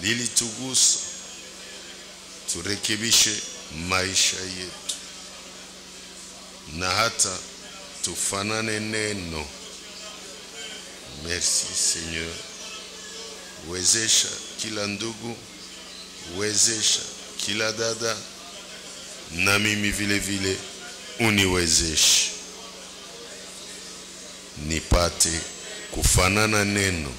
lilitugusa, turekebishe maisha yetu na hata tufanane neno. Merci Seigneur. Wezesha kila ndugu, wezesha kila dada, na mimi vile vile uniwezeshe nipate kufanana neno